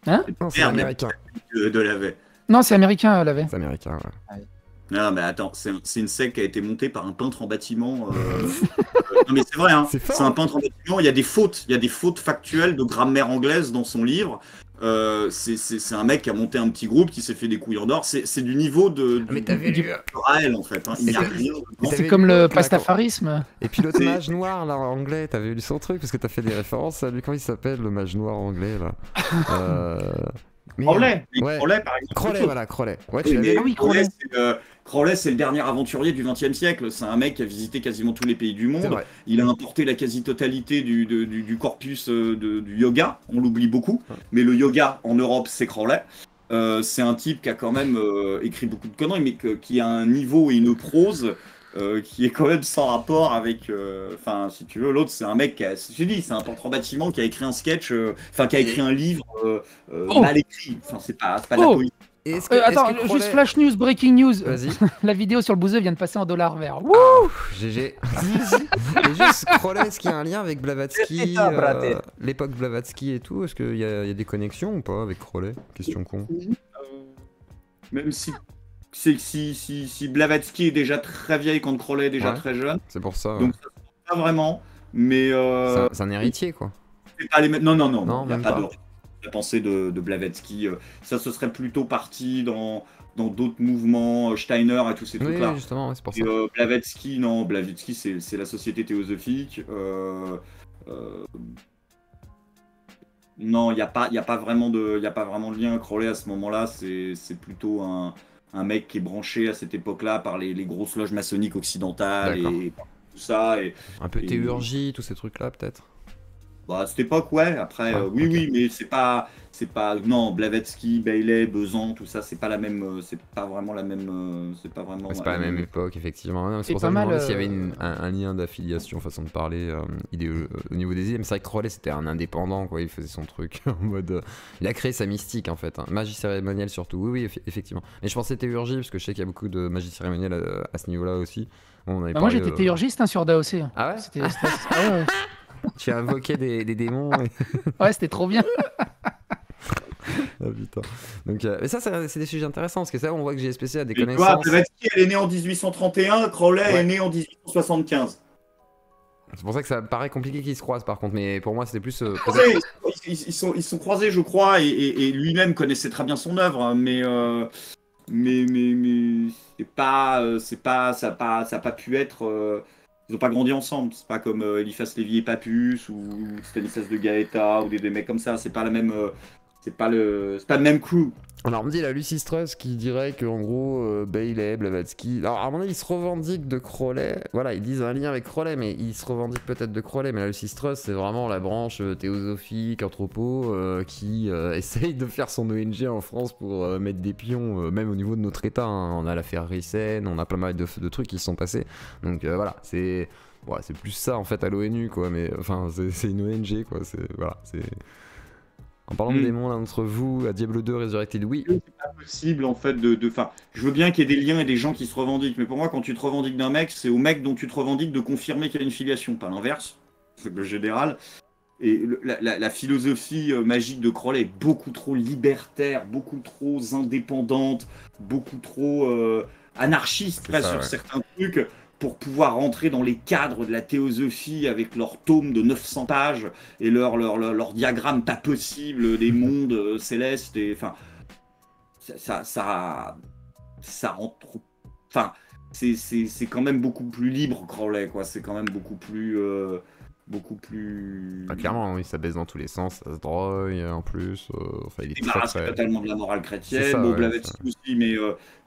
[SPEAKER 3] Hein?
[SPEAKER 1] Non, c'est américain.
[SPEAKER 4] De Lavey.
[SPEAKER 3] Non, c'est américain, Lavey.
[SPEAKER 1] C'est américain, ouais.
[SPEAKER 2] Ah oui.
[SPEAKER 4] Non, mais attends, c'est une secte qui a été montée par un peintre en bâtiment. Non, mais c'est vrai, hein. C'est un peintre en bâtiment. Il y a des fautes factuelles de grammaire anglaise dans son livre. C'est un mec qui a monté un petit groupe qui s'est fait des couilles en or. C'est du niveau de Raël, en fait. Hein. Il n'y a rien.
[SPEAKER 3] C'est comme le pastafarisme.
[SPEAKER 1] Et puis l'autre mage noir, là, anglais, t'avais lu son truc, parce que t'as fait des références à lui. Comment il s'appelle, le mage noir anglais, là
[SPEAKER 4] Crowley,
[SPEAKER 1] ouais.
[SPEAKER 4] Crowley, par exemple.
[SPEAKER 1] Crowley, voilà, Crowley. Ouais,
[SPEAKER 4] Crowley, c'est le dernier aventurier du XXe siècle. C'est un mec qui a visité quasiment tous les pays du monde. Il a importé la quasi-totalité du corpus du yoga. On l'oublie beaucoup. Mais le yoga en Europe, c'est Crowley. C'est un type qui a quand même écrit beaucoup de conneries, mais qui a un niveau et une prose qui est quand même sans rapport avec... Enfin, si tu veux, l'autre, c'est un mec qui a... Je dis, c'est un peintre en bâtiment qui a écrit un sketch, qui a écrit un livre mal écrit. Enfin, c'est pas de la poésie.
[SPEAKER 3] Attends, juste flash news, breaking news.
[SPEAKER 1] Vas-y.
[SPEAKER 3] La vidéo sur le bouseux vient de passer en $.
[SPEAKER 1] GG. Et juste Crowley, est-ce qu'il y a un lien avec Blavatsky, l'époque Blavatsky et tout? Est-ce qu'il y a des connexions ou pas avec Crowley? Question con.
[SPEAKER 4] Même si Blavatsky est déjà très vieille quand Crowley est déjà très jeune.
[SPEAKER 1] C'est pour ça.
[SPEAKER 4] Donc pas vraiment, mais...
[SPEAKER 1] C'est un héritier, quoi.
[SPEAKER 4] c'est pas les mêmes. Non,
[SPEAKER 1] Non,
[SPEAKER 4] il n'y a
[SPEAKER 1] même
[SPEAKER 4] pas
[SPEAKER 1] pas.
[SPEAKER 4] de la pensée de Blavatsky. Ça, ce serait plutôt parti dans d'autres mouvements, Steiner et tous ces trucs-là.
[SPEAKER 1] Oui, justement, ouais, c'est pour ça.
[SPEAKER 4] Et Blavatsky, non, Blavatsky, c'est la société théosophique. Non, il n'y a pas vraiment de lien. Crowley, à ce moment-là, c'est plutôt un mec qui est branché à cette époque-là par les grosses loges maçonniques occidentales et tout ça.
[SPEAKER 1] Un peu théurgie, tous ces trucs-là, peut-être.
[SPEAKER 4] Bah, à cette époque, ouais. Après, oui, mais c'est pas. Non, Blavatsky, Bailey, Besan, tout ça, c'est pas la même. C'est pas vraiment la même. C'est pas vraiment.
[SPEAKER 1] C'est pas la même époque, effectivement. Non, c'est pour
[SPEAKER 3] pas
[SPEAKER 1] ça que je me demandais
[SPEAKER 3] mal,
[SPEAKER 1] s'il y avait un lien d'affiliation, façon de parler, au niveau des idées. Mais c'est vrai que Crowley, c'était un indépendant, quoi. Il faisait son truc en mode. Il a créé sa mystique, en fait. Hein. Magie cérémonielle, surtout. Oui, effectivement. Mais je pensais théurgie, parce que je sais qu'il y a beaucoup de magie cérémonielle à ce niveau-là aussi.
[SPEAKER 3] Moi, j'étais théurgiste sur DAOC.
[SPEAKER 1] Ah ouais,
[SPEAKER 3] ouais.
[SPEAKER 1] Tu as invoqué des démons.
[SPEAKER 3] Ouais, c'était trop bien.
[SPEAKER 1] Ah putain. Donc, mais ça, c'est des sujets intéressants parce que ça, on voit que GSPC a des
[SPEAKER 4] Tu vois,
[SPEAKER 1] connaissances.
[SPEAKER 4] Blavatsky, elle est née en 1831, Crowley est né en 1875.
[SPEAKER 1] C'est pour ça que ça paraît compliqué qu'ils se croisent par contre, mais pour moi c'était plus.
[SPEAKER 4] Ils sont croisés, je crois, et lui-même connaissait très bien son œuvre, mais ça a pas pu être. Ils n'ont pas grandi ensemble. C'est pas comme Eliphas Lévy et Papus ou Stanislas de Gaeta ou des mecs comme ça. C'est pas la même. C'est pas le même crew.
[SPEAKER 1] Alors on me dit la Lucy Strauss qui dirait qu'en gros Bailey, Blavatsky. Alors à mon avis ils se revendiquent de Crowley. Voilà, ils disent un lien avec Crowley, mais ils se revendiquent peut-être de Crowley. Mais la Lucy Strauss c'est vraiment la branche théosophique, anthropo qui essaye de faire son ONG en France pour mettre des pions, même au niveau de notre état. Hein. On a l'affaire Rissen, on a pas mal de trucs qui se sont passés. Donc voilà, c'est plus ça en fait à l'ONU quoi. Mais enfin c'est une ONG quoi. C'est en parlant de démons, l'un d'entre vous, à Diablo 2 Resurrected, oui.
[SPEAKER 4] C'est pas possible en fait je veux bien qu'il y ait des liens et des gens qui se revendiquent, mais pour moi, quand tu te revendiques d'un mec, c'est au mec dont tu te revendiques de confirmer qu'il y a une filiation, pas l'inverse. C'est le général. Et la philosophie magique de Crowley est beaucoup trop libertaire, beaucoup trop indépendante, beaucoup trop anarchiste sur certains trucs. Pour pouvoir rentrer dans les cadres de la théosophie avec leur tome de 900 pages et leur diagramme pas possible des mondes célestes. Et, enfin, ça rentre. Enfin, c'est quand même beaucoup plus libre, Crowley, quoi. C'est quand même beaucoup plus.
[SPEAKER 1] Ah, clairement, oui, ça baisse dans tous les sens, ça se drogue en plus. Enfin, il est
[SPEAKER 4] très totalement de la morale chrétienne. Bon, Blavatsky aussi, mais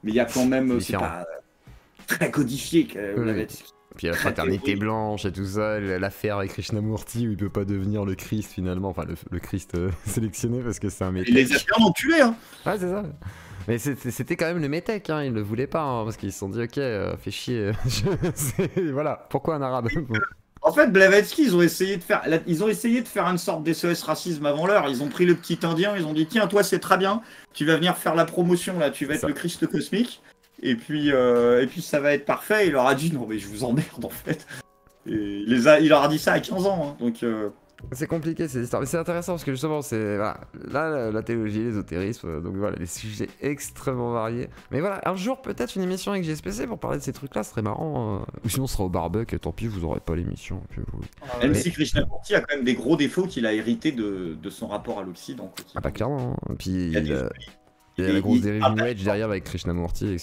[SPEAKER 4] il y a quand même. C'est pas très codifié Blavatsky.
[SPEAKER 1] Puis la fraternité blanche et tout ça, l'affaire avec Krishnamurti où il peut pas devenir le Christ finalement, enfin le Christ sélectionné parce que c'est un métèque.
[SPEAKER 4] Il les a bien enculés, hein.
[SPEAKER 1] Ouais, c'est ça. Mais c'était quand même le métèque, hein, ils le voulaient pas, hein, parce qu'ils se sont dit ok, fais chier. Voilà, pourquoi un arabe?
[SPEAKER 4] En fait, Blavatsky, ils ont essayé de faire une sorte d'SOS racisme avant l'heure. Ils ont pris le petit indien, ils ont dit tiens, toi c'est très bien, tu vas venir faire la promotion là, tu vas être le Christ cosmique. Et puis ça va être parfait. Il leur a dit non mais je vous emmerde en fait. Et il leur a dit ça à 15 ans. Hein, donc
[SPEAKER 1] c'est compliqué ces histoires. Mais c'est intéressant parce que justement c'est là la théologie, l'ésotérisme, donc voilà des sujets extrêmement variés. Mais voilà un jour peut-être une émission avec GSPC pour parler de ces trucs-là, ce serait marrant. Ou sinon ce sera au barbecue. Tant pis vous aurez pas l'émission.
[SPEAKER 4] Même si Krishnamurti a quand même des gros défauts qu'il a hérité de son rapport à l'Occident.
[SPEAKER 1] Ah bah clairement. Hein. Puis il y a la grosse dérive New Age derrière avec Krishnamurti et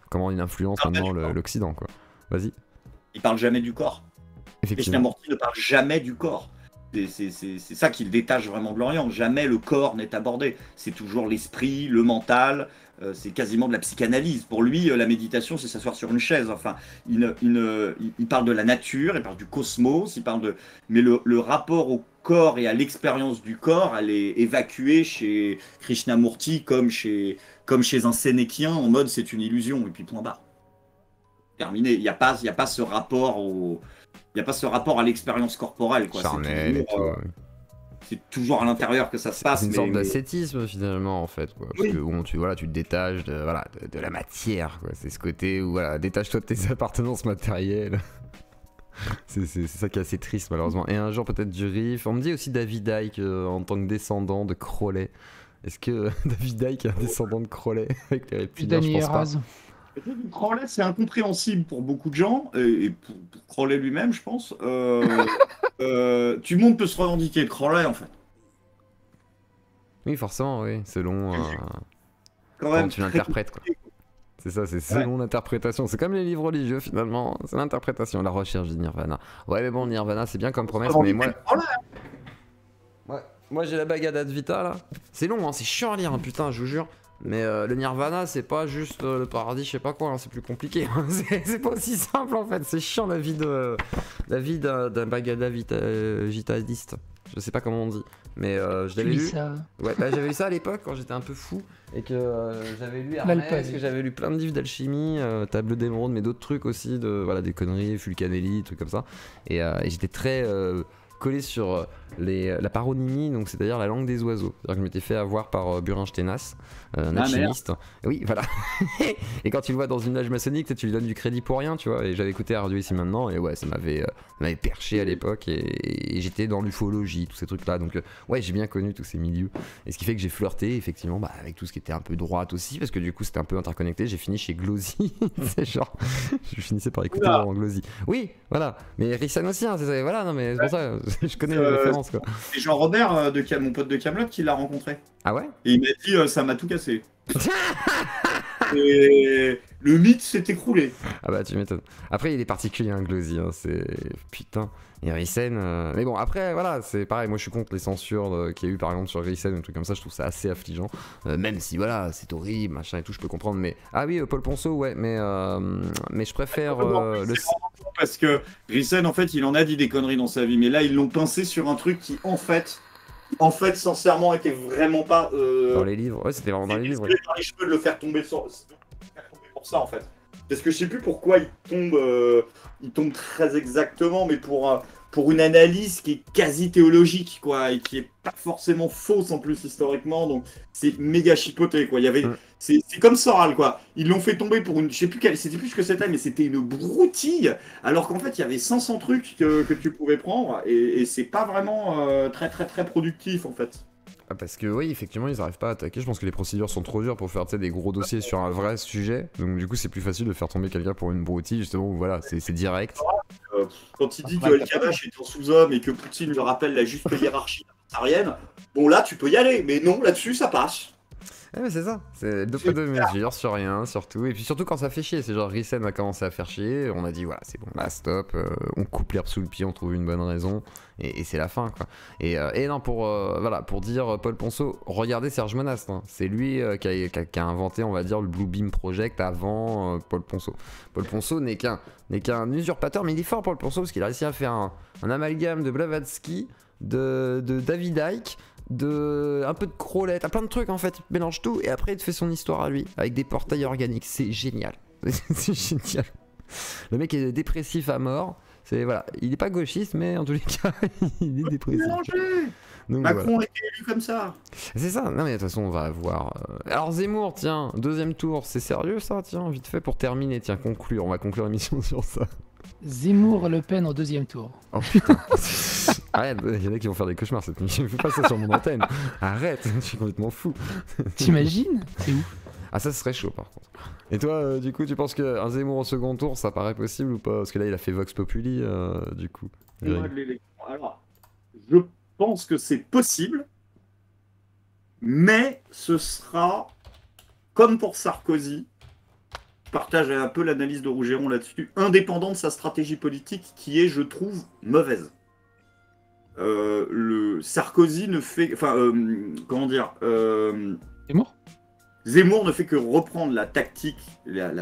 [SPEAKER 1] comment il influence maintenant l'Occident quoi. Vas-y.
[SPEAKER 4] Il parle jamais du corps. Krishnamurti ne parle jamais du corps. C'est ça qui le détache vraiment de l'Orient. Jamais le corps n'est abordé. C'est toujours l'esprit, le mental. C'est quasiment de la psychanalyse. Pour lui, la méditation, c'est s'asseoir sur une chaise. Enfin, il parle de la nature, il parle du cosmos, mais le rapport au corps et à l'expérience du corps, elle est évacuée chez Krishnamurti comme chez un Sénéchien en mode c'est une illusion et puis point barre. Terminé. Il n'y a pas ce rapport à l'expérience corporelle. Quoi.
[SPEAKER 1] Charnel et tout.
[SPEAKER 4] C'est toujours à l'intérieur que ça se passe.
[SPEAKER 1] C'est une sorte d'ascétisme finalement en fait. Quoi. Parce que bon, tu te détaches de la matière. Quoi. C'est ce côté où détache-toi de tes appartenances matérielles. C'est ça qui est assez triste malheureusement. Et un jour peut-être du Riff. On me dit aussi David Icke en tant que descendant de Crowley. Est-ce que David Icke est un descendant de Crowley avec les reptiliens? Je pense pas.
[SPEAKER 4] Crowley, c'est incompréhensible pour beaucoup de gens, et pour Crowley lui-même, je pense. Tout le monde peut se revendiquer de Crowley, en fait.
[SPEAKER 1] Oui, forcément, oui, selon
[SPEAKER 4] Quand
[SPEAKER 1] comment
[SPEAKER 4] même,
[SPEAKER 1] tu l'interprètes, quoi. C'est ça, c'est selon l'interprétation. C'est comme les livres religieux, finalement. C'est l'interprétation, la recherche du Nirvana. Ouais, mais bon, Nirvana, c'est bien comme promesse, mais moi... Moi, j'ai la Bhagavad Gita, là. C'est long, hein, c'est chiant à lire, hein, putain, je vous jure. Mais le Nirvana, c'est pas juste le paradis, je sais pas quoi, hein, c'est plus compliqué. C'est pas aussi simple, en fait. C'est chiant, la vie d'un Bhagavad Gitaiste. Je sais pas comment on dit. Mais je l'avais lu.
[SPEAKER 3] Ça.
[SPEAKER 1] Ouais, bah, j'avais lu ça à l'époque quand j'étais un peu fou et que j'avais lu Hermès, que j'avais lu plein de livres d'alchimie, Table d'émeraude, mais d'autres trucs aussi, voilà, des conneries, Fulcanelli, trucs comme ça. Et j'étais très collé sur la paronymie, donc c'est-à-dire la langue des oiseaux. C'est-à-dire que je m'étais fait avoir par Burin-Sténas, un alchimiste. Oui, voilà. Et quand tu le vois dans une âge maçonnique, tu lui donnes du crédit pour rien, tu vois. Et j'avais écouté Radio Ici Maintenant, et ouais, ça m'avait perché à l'époque, et j'étais dans l'ufologie, tous ces trucs-là. Donc ouais, j'ai bien connu tous ces milieux. Et ce qui fait que j'ai flirté, effectivement, avec tout ce qui était un peu droite aussi, parce que du coup, c'était un peu interconnecté. J'ai fini chez Glosy. C'est genre, je finissais par écouter en Glosy. Oui, voilà. Mais Rissan aussi, hein, voilà, non, mais c'est pour ça, je connais les références, quoi.
[SPEAKER 4] C'est Jean-Robert, mon pote de Camelot, qui l'a rencontré.
[SPEAKER 1] Ah ouais?
[SPEAKER 4] Et il m'a dit, ça m'a tout cassé. Et le mythe s'est écroulé.
[SPEAKER 1] Ah bah tu m'étonnes. Après il est particulier, hein, Glosy, hein, c'est... Putain. Et Rissen... Mais bon, après, voilà, c'est pareil, moi je suis contre les censures qu'il y a eu par exemple sur Rissen, un truc comme ça, je trouve ça assez affligeant. Même si, voilà, c'est horrible, machin et tout, je peux comprendre, mais... Ah oui, Paul Ponceau, ouais, mais je préfère le...
[SPEAKER 4] Parce que Rissen, en fait, il en a dit des conneries dans sa vie, mais là, ils l'ont pincé sur un truc qui, en fait, sincèrement, était vraiment pas...
[SPEAKER 1] Dans les livres, ouais, c'était vraiment dans les livres.
[SPEAKER 4] Il par les cheveux de le faire tomber pour ça, en fait. Parce que je sais plus pourquoi il tombe très exactement, mais pour une analyse qui est quasi théologique, quoi, et qui est pas forcément fausse en plus historiquement, donc c'est méga chipoté, quoi. Il y avait, c'est comme Soral, quoi. Ils l'ont fait tomber pour une, je sais plus c'était plus ce que c'était, mais c'était une broutille, alors qu'en fait il y avait 500 trucs que tu pouvais prendre, et c'est pas vraiment très très très productif en fait.
[SPEAKER 1] Ah, parce que oui, effectivement, ils arrivent pas à attaquer. Je pense que les procédures sont trop dures pour faire des gros dossiers sur un vrai sujet. Donc du coup, c'est plus facile de faire tomber quelqu'un pour une broutille, justement, où voilà, c'est direct.
[SPEAKER 4] Quand il dit que El-Kadash est un sous-homme et que Poutine lui rappelle la juste hiérarchie arienne, bon là, tu peux y aller, mais non, là-dessus, ça passe.
[SPEAKER 1] Ouais, mais c'est ça, c'est deux poids deux mesures sur rien, surtout. Et puis surtout quand ça fait chier, c'est genre Rissen a commencé à faire chier, on a dit voilà, c'est bon, là stop, on coupe l'herbe sous le pied, on trouve une bonne raison, et c'est la fin, quoi. Et non, voilà, pour dire Paul Ponceau, regardez Serge Monast, hein. C'est lui qui a inventé, on va dire, le Blue Beam Project avant Paul Ponceau. Paul Ponceau n'est qu'un usurpateur, mais il est fort, Paul Ponceau, parce qu'il a réussi à faire un amalgame de Blavatsky, de David Icke, un peu de Crowley, t'as plein de trucs en fait, il mélange tout et après il te fait son histoire à lui avec des portails organiques, c'est génial. C'est génial. Le mec est dépressif à mort, c'est voilà, il est pas gauchiste mais en tous les cas il est dépressif.
[SPEAKER 4] Donc, Macron voilà. A été élu comme ça.
[SPEAKER 1] C'est ça, non mais de toute façon on va voir. Alors Zemmour, tiens, deuxième tour, c'est sérieux ça, tiens, vite fait pour terminer, tiens, conclure, on va conclure l'émission sur ça.
[SPEAKER 3] Zemmour Le Pen au deuxième tour.
[SPEAKER 1] Oh putain. Arrête, il y en a qui vont faire des cauchemars cette nuit. Je fais pas ça sur mon antenne. Arrête, je suis complètement fou.
[SPEAKER 3] T'imagines? C'est ouf.
[SPEAKER 1] Ah, ça serait chaud par contre. Et toi, du coup, tu penses qu'un Zemmour au second tour, ça paraît possible ou pas? Parce que là, il a fait Vox Populi, du coup.
[SPEAKER 4] Alors, je pense que c'est possible, mais ce sera comme pour Sarkozy. Je partage un peu l'analyse de Rougeron là-dessus, indépendant de sa stratégie politique qui est, je trouve, mauvaise. Le Sarkozy ne fait... Enfin, comment dire Zemmour ne fait que reprendre la tactique, la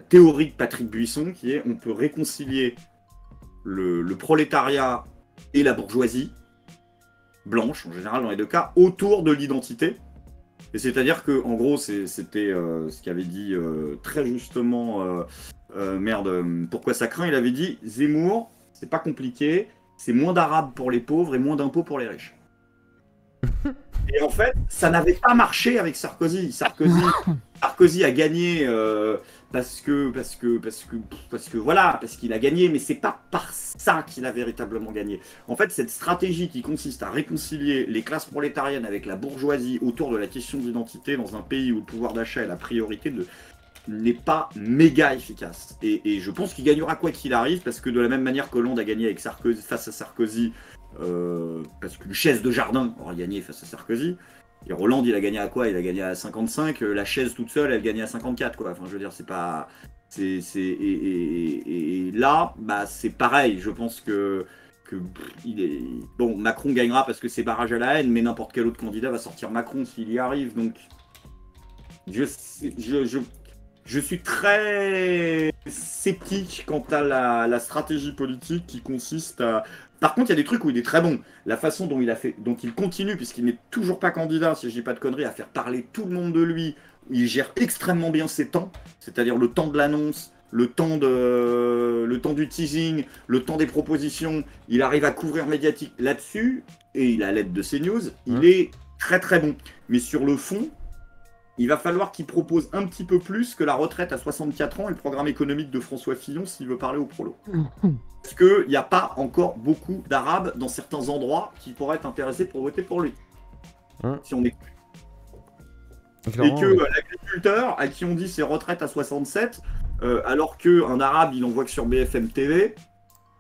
[SPEAKER 4] théorie de Patrick Buisson, qui est on peut réconcilier le prolétariat et la bourgeoisie, blanche en général dans les deux cas, autour de l'identité. Et c'est-à-dire que, en gros, c'était ce qu'avait dit très justement, pourquoi ça craint? Il avait dit Zemmour, c'est pas compliqué, c'est moins d'arabes pour les pauvres et moins d'impôts pour les riches. Et en fait, ça n'avait pas marché avec Sarkozy. Sarkozy a gagné parce qu'il a gagné, mais c'est pas par ça qu'il a véritablement gagné. En fait, cette stratégie qui consiste à réconcilier les classes prolétariennes avec la bourgeoisie autour de la question d'identité dans un pays où le pouvoir d'achat est la priorité n'est pas méga efficace. Et je pense qu'il gagnera quoi qu'il arrive, parce que de la même manière qu'Hollande a gagné avec Sarkozy, face à Sarkozy, parce qu'une chaise de jardin aura gagné face à Sarkozy, et Hollande, il a gagné à quoi? Il a gagné à 55, la chaise toute seule, elle gagnait à 54, quoi. Enfin, je veux dire, c'est pas... Et là, bah, c'est pareil, je pense que il est... Bon, Macron gagnera parce que c'est barrage à la haine, mais n'importe quel autre candidat va sortir Macron s'il y arrive, donc... Je suis très sceptique quant à la stratégie politique qui consiste à... Par contre, il y a des trucs où il est très bon. La façon dont il continue, puisqu'il n'est toujours pas candidat, si je dis pas de conneries, à faire parler tout le monde de lui. Il gère extrêmement bien ses temps, c'est-à-dire le temps de l'annonce, le temps du teasing, le temps des propositions. Il arrive à couvrir médiatique là-dessus, et il a l'aide de CNews. Il est très très bon. Mais sur le fond, il va falloir qu'il propose un petit peu plus que la retraite à 64 ans et le programme économique de François Fillon s'il veut parler au prolo. Parce qu'il n'y a pas encore beaucoup d'Arabes dans certains endroits qui pourraient être intéressés pour voter pour lui. Si on est... Et que l'agriculteur à qui on dit c'est retraite à 67, alors qu'un Arabe il en voit que sur BFM TV,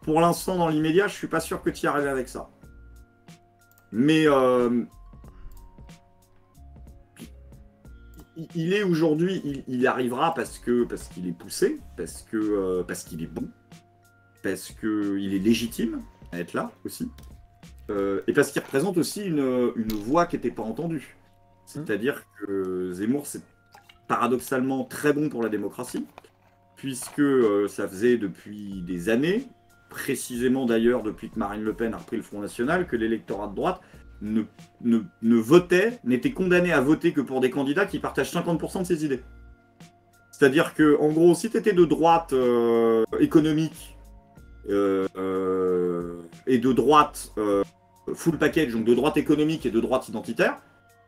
[SPEAKER 4] pour l'instant dans l'immédiat, je suis pas sûr que tu y arrives avec ça. Mais... il est aujourd'hui, il y arrivera parce qu'il est poussé, parce qu'il est bon, parce qu'il est légitime à être là aussi, et parce qu'il représente aussi une voix qui n'était pas entendue. C'est-à-dire que Zemmour, c'est paradoxalement très bon pour la démocratie, puisque ça faisait depuis des années, précisément d'ailleurs depuis que Marine Le Pen a repris le Front National, que l'électorat de droite ne votait, n'était condamné à voter que pour des candidats qui partagent 50% de ses idées. C'est-à-dire que, en gros, si tu étais de droite économique et de droite full package, donc de droite économique et de droite identitaire,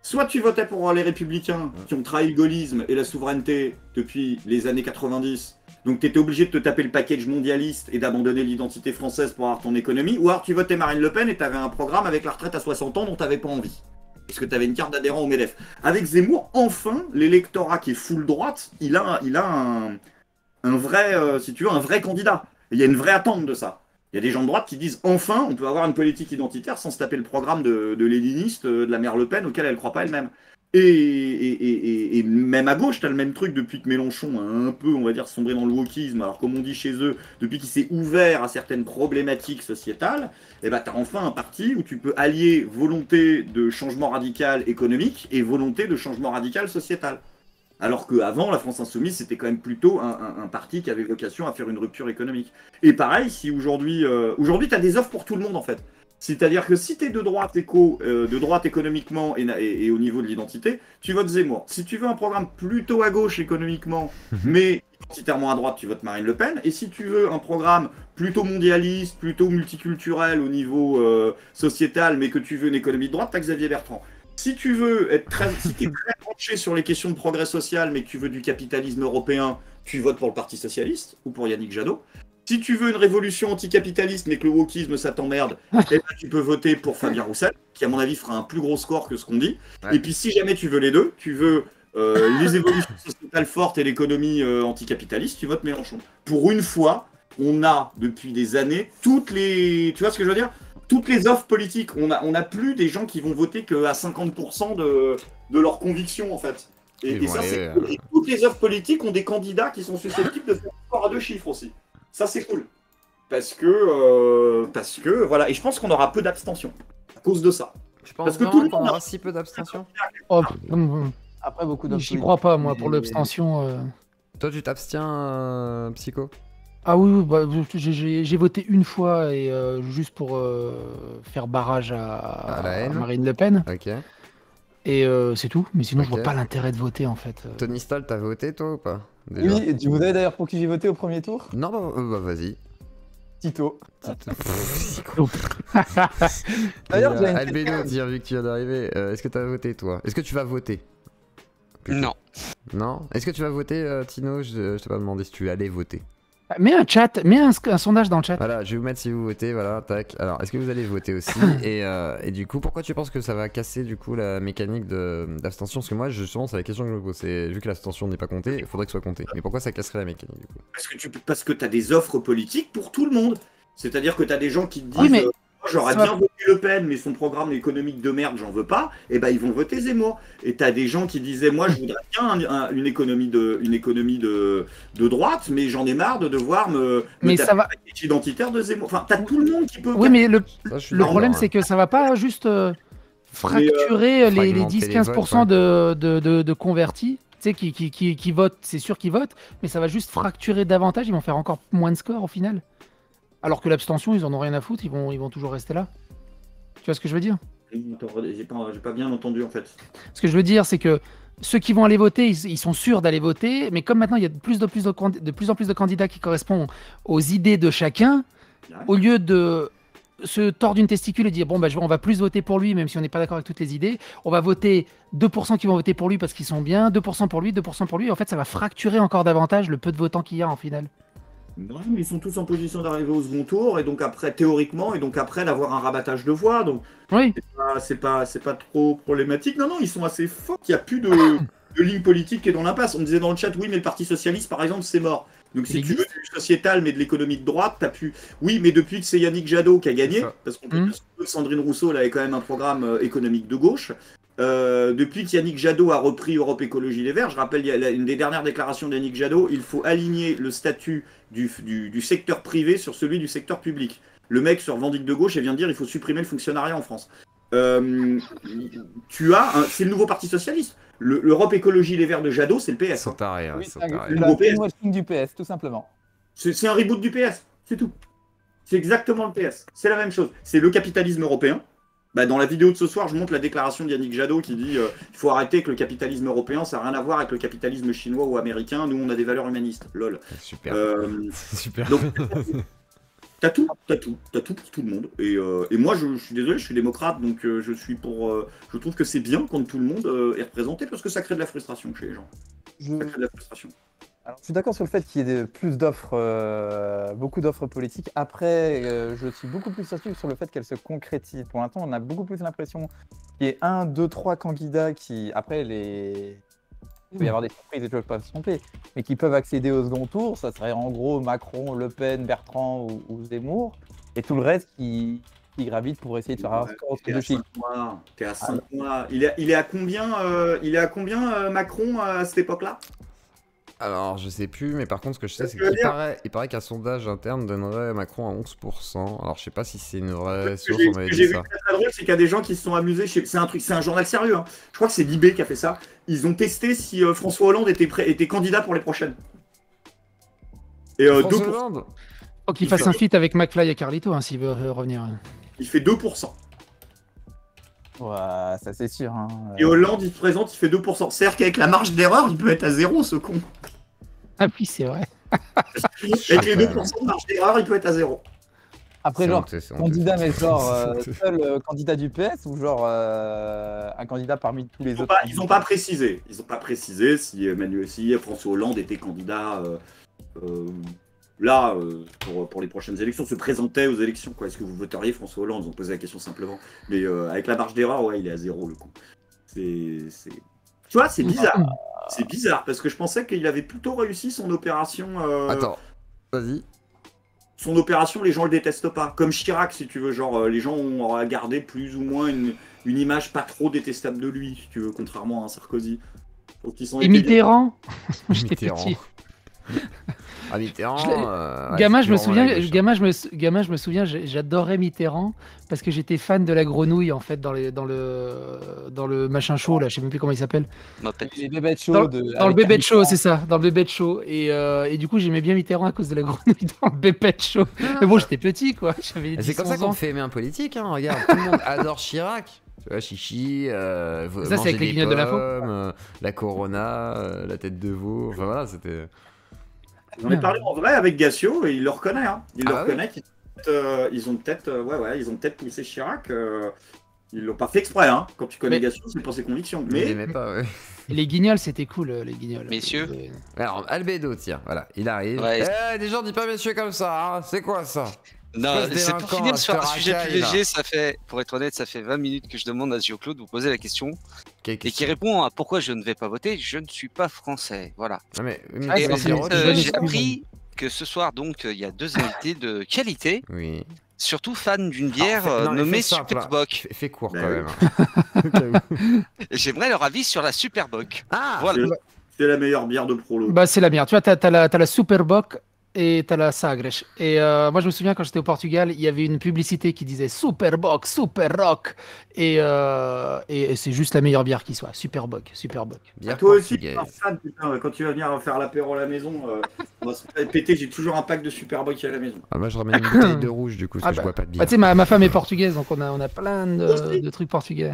[SPEAKER 4] soit tu votais pour les Républicains qui ont trahi le gaullisme et la souveraineté depuis les années 90, donc tu étais obligé de te taper le package mondialiste et d'abandonner l'identité française pour avoir ton économie, ou alors tu votais Marine Le Pen et tu avais un programme avec la retraite à 60 ans dont tu n'avais pas envie. Parce que tu avais une carte d'adhérent au MEDEF. Avec Zemmour, enfin, l'électorat qui est full droite, il a un vrai, si tu veux, un vrai candidat. Et il y a une vraie attente de ça. Il y a des gens de droite qui disent enfin, on peut avoir une politique identitaire sans se taper le programme de léniniste de la mère Le Pen auquel elle ne croit pas elle-même. Et même à gauche, tu as le même truc depuis que Mélenchon a un peu, on va dire, sombré dans le wokisme. Alors, comme on dit chez eux, depuis qu'il s'est ouvert à certaines problématiques sociétales, eh ben, tu as enfin un parti où tu peux allier volonté de changement radical économique et volonté de changement radical sociétal. Alors qu'avant, la France Insoumise, c'était quand même plutôt un parti qui avait vocation à faire une rupture économique. Et pareil, si aujourd'hui, tu as des offres pour tout le monde, en fait. C'est-à-dire que si tu es de droite économiquement et au niveau de l'identité, tu votes Zemmour. Si tu veux un programme plutôt à gauche économiquement, mais identitairement à droite, tu votes Marine Le Pen. Et si tu veux un programme plutôt mondialiste, plutôt multiculturel au niveau sociétal, mais que tu veux une économie de droite, tu as Xavier Bertrand. Si tu veux être très tranché sur les questions de progrès social, mais que tu veux du capitalisme européen, tu votes pour le Parti Socialiste ou pour Yannick Jadot. Si tu veux une révolution anticapitaliste, mais que le wokisme, ça t'emmerde, eh ben, tu peux voter pour Fabien Roussel, qui, à mon avis, fera un plus gros score que ce qu'on dit. Ouais. Et puis, si jamais tu veux les deux, tu veux les évolutions sociétales fortes et l'économie anticapitaliste, tu votes Mélenchon. Pour une fois, on a, depuis des années, toutes les... Tu vois ce que je veux dire ? Toutes les offres politiques. On a plus des gens qui vont voter qu'à 50% de leurs convictions, en fait. Et ça, c'est cool. Et toutes les offres politiques ont des candidats qui sont susceptibles de faire un score à 2 chiffres aussi. Ça, c'est cool. Parce que, voilà. Et je pense qu'on aura peu d'abstention à cause de ça.
[SPEAKER 1] Je pense que tout le monde aura si peu d'abstention.
[SPEAKER 3] Oh,
[SPEAKER 2] après, beaucoup d'abstention.
[SPEAKER 3] J'y crois pas, moi, pour l'abstention.
[SPEAKER 1] Toi, tu t'abstiens, Psycho ?
[SPEAKER 3] Ah oui, bah, j'ai voté une fois et juste pour faire barrage à Marine Le Pen.
[SPEAKER 1] Ok.
[SPEAKER 3] Et c'est tout, mais sinon je vois pas l'intérêt de voter en fait.
[SPEAKER 1] Tony Stahl, t'as voté toi ou pas déjà?
[SPEAKER 2] Oui, tu voudrais d'ailleurs pour qui j'ai voté au premier tour?
[SPEAKER 1] Non, bah vas-y.
[SPEAKER 2] Tito.
[SPEAKER 1] D'ailleurs, Albéno, vu que tu viens d'arriver, est-ce que t'as voté toi? Est-ce que tu vas voter?
[SPEAKER 5] Non.
[SPEAKER 1] Non? Est-ce que tu vas voter, Tino? Je t'ai pas demandé si tu allais voter.
[SPEAKER 3] Mets un chat, mets un sondage dans le chat.
[SPEAKER 1] Voilà, je vais vous mettre si vous votez, voilà, tac. Alors, est-ce que vous allez voter aussi et du coup, pourquoi tu penses que ça va casser du coup la mécanique d'abstention? Parce que moi, justement, c'est la question que je me pose. Vu que l'abstention n'est pas comptée, il faudrait que ce soit compté. Mais pourquoi ça casserait la mécanique du coup?
[SPEAKER 4] Parce que tu as des offres politiques pour tout le monde. C'est-à-dire que tu as des gens qui te disent
[SPEAKER 3] Oui, mais
[SPEAKER 4] j'aurais bien voté Le Pen, mais son programme économique de merde, j'en veux pas. Et ben ils vont voter Zemmour. Et tu as des gens qui disaient moi, je voudrais bien une économie de droite, mais j'en ai marre de devoir me
[SPEAKER 3] ça va
[SPEAKER 4] identitaire de Zemmour. Enfin, tu as tout le monde qui peut.
[SPEAKER 3] Oui, mais le
[SPEAKER 1] d'accord,
[SPEAKER 3] problème, c'est que ça va pas juste fracturer les
[SPEAKER 1] fragmenter
[SPEAKER 3] 10-15%
[SPEAKER 1] les votes,
[SPEAKER 3] de convertis. Tu sais, qui votent, c'est sûr qu'ils votent, mais ça va juste fracturer davantage, ils vont faire encore moins de scores au final. Alors que l'abstention, ils en ont rien à foutre, ils vont toujours rester là. Tu vois ce que je veux dire?
[SPEAKER 4] J'ai pas bien entendu en fait.
[SPEAKER 3] Ce que je veux dire, c'est que ceux qui vont aller voter, ils sont sûrs d'aller voter, mais comme maintenant il y a de plus en plus de candidats qui correspondent aux idées de chacun, au lieu de se tordre une testicule et dire bon, on va plus voter pour lui, même si on n'est pas d'accord avec toutes les idées, on va voter 2% qui vont voter pour lui parce qu'ils sont bien, 2% pour lui, 2% pour lui, et en fait ça va fracturer encore davantage le peu de votants qu'il y a en finale.
[SPEAKER 4] Non, mais ils sont tous en position d'arriver au second tour, et donc après, théoriquement, et donc après d'avoir un rabattage de voix. Donc,
[SPEAKER 3] oui.
[SPEAKER 4] C'est pas trop problématique. Non, ils sont assez forts. Il n'y a plus de ligne politique qui est dans l'impasse. On me disait dans le chat, oui, mais le Parti Socialiste, par exemple, c'est mort. Donc, si tu veux du sociétal, mais de l'économie de droite, t'as pu. Oui, mais depuis que c'est Yannick Jadot qui a gagné, parce qu'on peut dire que Sandrine Rousseau, elle avait quand même un programme économique de gauche. Depuis que Yannick Jadot a repris Europe Écologie Les Verts, je rappelle, il y a une des dernières déclarations d'Yannick Jadot, il faut aligner le statut du secteur privé sur celui du secteur public. Le mec se revendique de gauche et vient de dire il faut supprimer le fonctionnariat en France. C'est le nouveau Parti Socialiste. L'Europe Écologie Les Verts de Jadot, c'est le PS.
[SPEAKER 1] C'est taré,
[SPEAKER 2] Oui,
[SPEAKER 1] c'est
[SPEAKER 2] c'est
[SPEAKER 1] taré.
[SPEAKER 2] le greenwashing du PS, tout simplement.
[SPEAKER 4] C'est un reboot du PS, c'est tout. C'est exactement le PS. C'est la même chose. C'est le capitalisme européen. Dans la vidéo de ce soir, je montre la déclaration d'Yannick Jadot qui dit il faut arrêter que le capitalisme européen, ça n'a rien à voir avec le capitalisme chinois ou américain. Nous, on a des valeurs humanistes. Lol.
[SPEAKER 1] Super. Super.
[SPEAKER 4] Donc, t'as tout pour tout le monde. Et moi, je suis désolé, je suis démocrate, donc je suis pour. Je trouve que c'est bien quand tout le monde est représenté parce que ça crée de la frustration chez les gens. Ça crée de la frustration.
[SPEAKER 2] Alors, je suis d'accord sur le fait qu'il y ait plus d'offres, beaucoup d'offres politiques. Après, je suis beaucoup plus sceptique sur le fait qu'elles se concrétisent. Pour l'instant, on a beaucoup plus l'impression qu'il y ait 1, 2, 3 candidats qui, après, il peut y avoir des surprises et des choses peuvent se tromper, mais qui peuvent accéder au second tour. Ça serait en gros Macron, Le Pen, Bertrand ou Zemmour, et tout le reste qui gravite pour essayer de faire un score entre deux chiffres.
[SPEAKER 4] T'es à 5 mois. Il est à combien, Macron, à cette époque-là?
[SPEAKER 1] Alors, je sais plus, mais par contre, ce que je sais, c'est qu'il paraît qu'un sondage interne donnerait Macron à 11%. Alors, je sais pas si c'est une vraie source, on m'avait dit ça.
[SPEAKER 4] Ce que j'ai vu très drôle, c'est qu'il y a des gens qui se sont amusés. C'est un journal sérieux. Hein. Je crois que c'est Libé qui a fait ça. Ils ont testé si François Hollande était candidat pour les prochaines. Et
[SPEAKER 1] François Hollande.
[SPEAKER 3] Faut qu'il fasse un feat avec McFly et Carlito, hein, s'il veut revenir.
[SPEAKER 4] Il fait 2%.
[SPEAKER 2] Ouais, ça c'est sûr. Hein.
[SPEAKER 4] Et Hollande, il se présente, il fait 2%. C'est-à-dire qu'avec la marge d'erreur, il peut être à 0, ce con.
[SPEAKER 3] Ah oui, c'est vrai.
[SPEAKER 4] Avec les 2% de marge d'erreur, il peut être à 0.
[SPEAKER 2] Après, genre, candidat, mais genre, seul candidat du PS ou genre un candidat parmi tous les autres?
[SPEAKER 4] Ils n'ont pas précisé. Ils n'ont pas précisé si François Hollande était candidat pour les prochaines élections, se présentait aux élections. Est-ce que vous voteriez François Hollande? Ils ont posé la question simplement. Mais avec la marge d'erreur, ouais, il est à 0, le coup. Tu vois, c'est bizarre. C'est bizarre, parce que je pensais qu'il avait plutôt réussi son opération...
[SPEAKER 1] Attends, vas-y.
[SPEAKER 4] Son opération, les gens le détestent pas. Comme Chirac, si tu veux. Genre, les gens ont gardé plus ou moins une image pas trop détestable de lui, si tu veux, contrairement à un Sarkozy. Donc,
[SPEAKER 3] et Mitterrand. J'étais petit.
[SPEAKER 1] Ah, Mitterrand.
[SPEAKER 3] Gamin, je me souviens, j'adorais Mitterrand parce que j'étais fan de la grenouille en fait dans le machin show là, je sais même plus comment il s'appelle.
[SPEAKER 2] Les bébêtes show.
[SPEAKER 3] Dans le bébête show, c'est ça, dans le bébête show. Et du coup, j'aimais bien Mitterrand à cause de la grenouille dans le bébête show. Mais bon, j'étais petit quoi.
[SPEAKER 1] C'est comme ça qu'on fait aimer un politique, hein. Regarde, tout le monde adore Chirac. Tu vois, chichi,
[SPEAKER 3] ça c'est avec les guignols de l'info.
[SPEAKER 1] La Corona, la tête de veau. Enfin voilà, c'était.
[SPEAKER 4] J'en ai parlé en vrai avec Gassio et il le reconnaît. Hein. Il le reconnaît. Ils ont peut-être poussé Chirac. Ils l'ont pas fait exprès, hein. Quand tu connais Gassio, c'est pour ses convictions.
[SPEAKER 1] Il
[SPEAKER 4] Mais
[SPEAKER 1] l'aimait pas, ouais.
[SPEAKER 3] Les guignols, c'était cool, les guignols.
[SPEAKER 5] Messieurs.
[SPEAKER 1] Alors, Albedo, tiens, voilà, il arrive.
[SPEAKER 5] Ouais.
[SPEAKER 1] Des gens, dis pas messieurs comme ça, hein. C'est quoi ça?
[SPEAKER 5] Non,
[SPEAKER 1] Espèce
[SPEAKER 5] c'est pour
[SPEAKER 1] délinquant,
[SPEAKER 5] finir sur un
[SPEAKER 1] tueur à
[SPEAKER 5] sujet plus
[SPEAKER 1] caille, là.
[SPEAKER 5] léger, ça fait, pour être honnête, ça fait 20 minutes que je demande à Gio-Claude de vous poser la question
[SPEAKER 1] Quelle
[SPEAKER 5] et qui
[SPEAKER 1] question?
[SPEAKER 5] répond à pourquoi je ne vais pas voter, je ne suis pas français. Voilà.
[SPEAKER 1] Non, mais,
[SPEAKER 3] Ah,
[SPEAKER 5] Et
[SPEAKER 3] c'est
[SPEAKER 5] en
[SPEAKER 3] vrai,
[SPEAKER 5] fait,
[SPEAKER 3] bonne
[SPEAKER 5] j'ai
[SPEAKER 3] excuse.
[SPEAKER 5] appris que ce soir, donc, il y a 2 invités de qualité,
[SPEAKER 1] Oui.
[SPEAKER 5] surtout fans d'une bière
[SPEAKER 1] Non, mais
[SPEAKER 5] nommée
[SPEAKER 1] fais simple, là.
[SPEAKER 5] Superbock.
[SPEAKER 1] Fais court
[SPEAKER 4] Bah
[SPEAKER 1] quand
[SPEAKER 4] oui.
[SPEAKER 1] même. Au cas où.
[SPEAKER 5] J'aimerais leur avis sur la Superbock.
[SPEAKER 1] Ah
[SPEAKER 5] Voilà.
[SPEAKER 4] c'est la meilleure bière de Prolo.
[SPEAKER 3] Bah, c'est la bière. Tu vois, t'as la Superbock et t'as la Sagres. Et moi, je me souviens quand j'étais au Portugal, il y avait une publicité qui disait Superbock, Super Rock. Et c'est juste la meilleure bière qui soit. Superbock, Superbock.
[SPEAKER 1] Bière
[SPEAKER 4] Toi aussi,
[SPEAKER 1] portugaise.
[SPEAKER 4] t'es un fan, putain, quand tu vas venir faire l'apéro à la maison, on va se péter, j'ai toujours un pack de Superbock à la maison.
[SPEAKER 1] Ah, moi, je ramène une bouteille de rouge, du coup, parce que je bois pas de bière.
[SPEAKER 3] Bah, tu sais, ma femme est portugaise, donc on a plein de trucs portugais.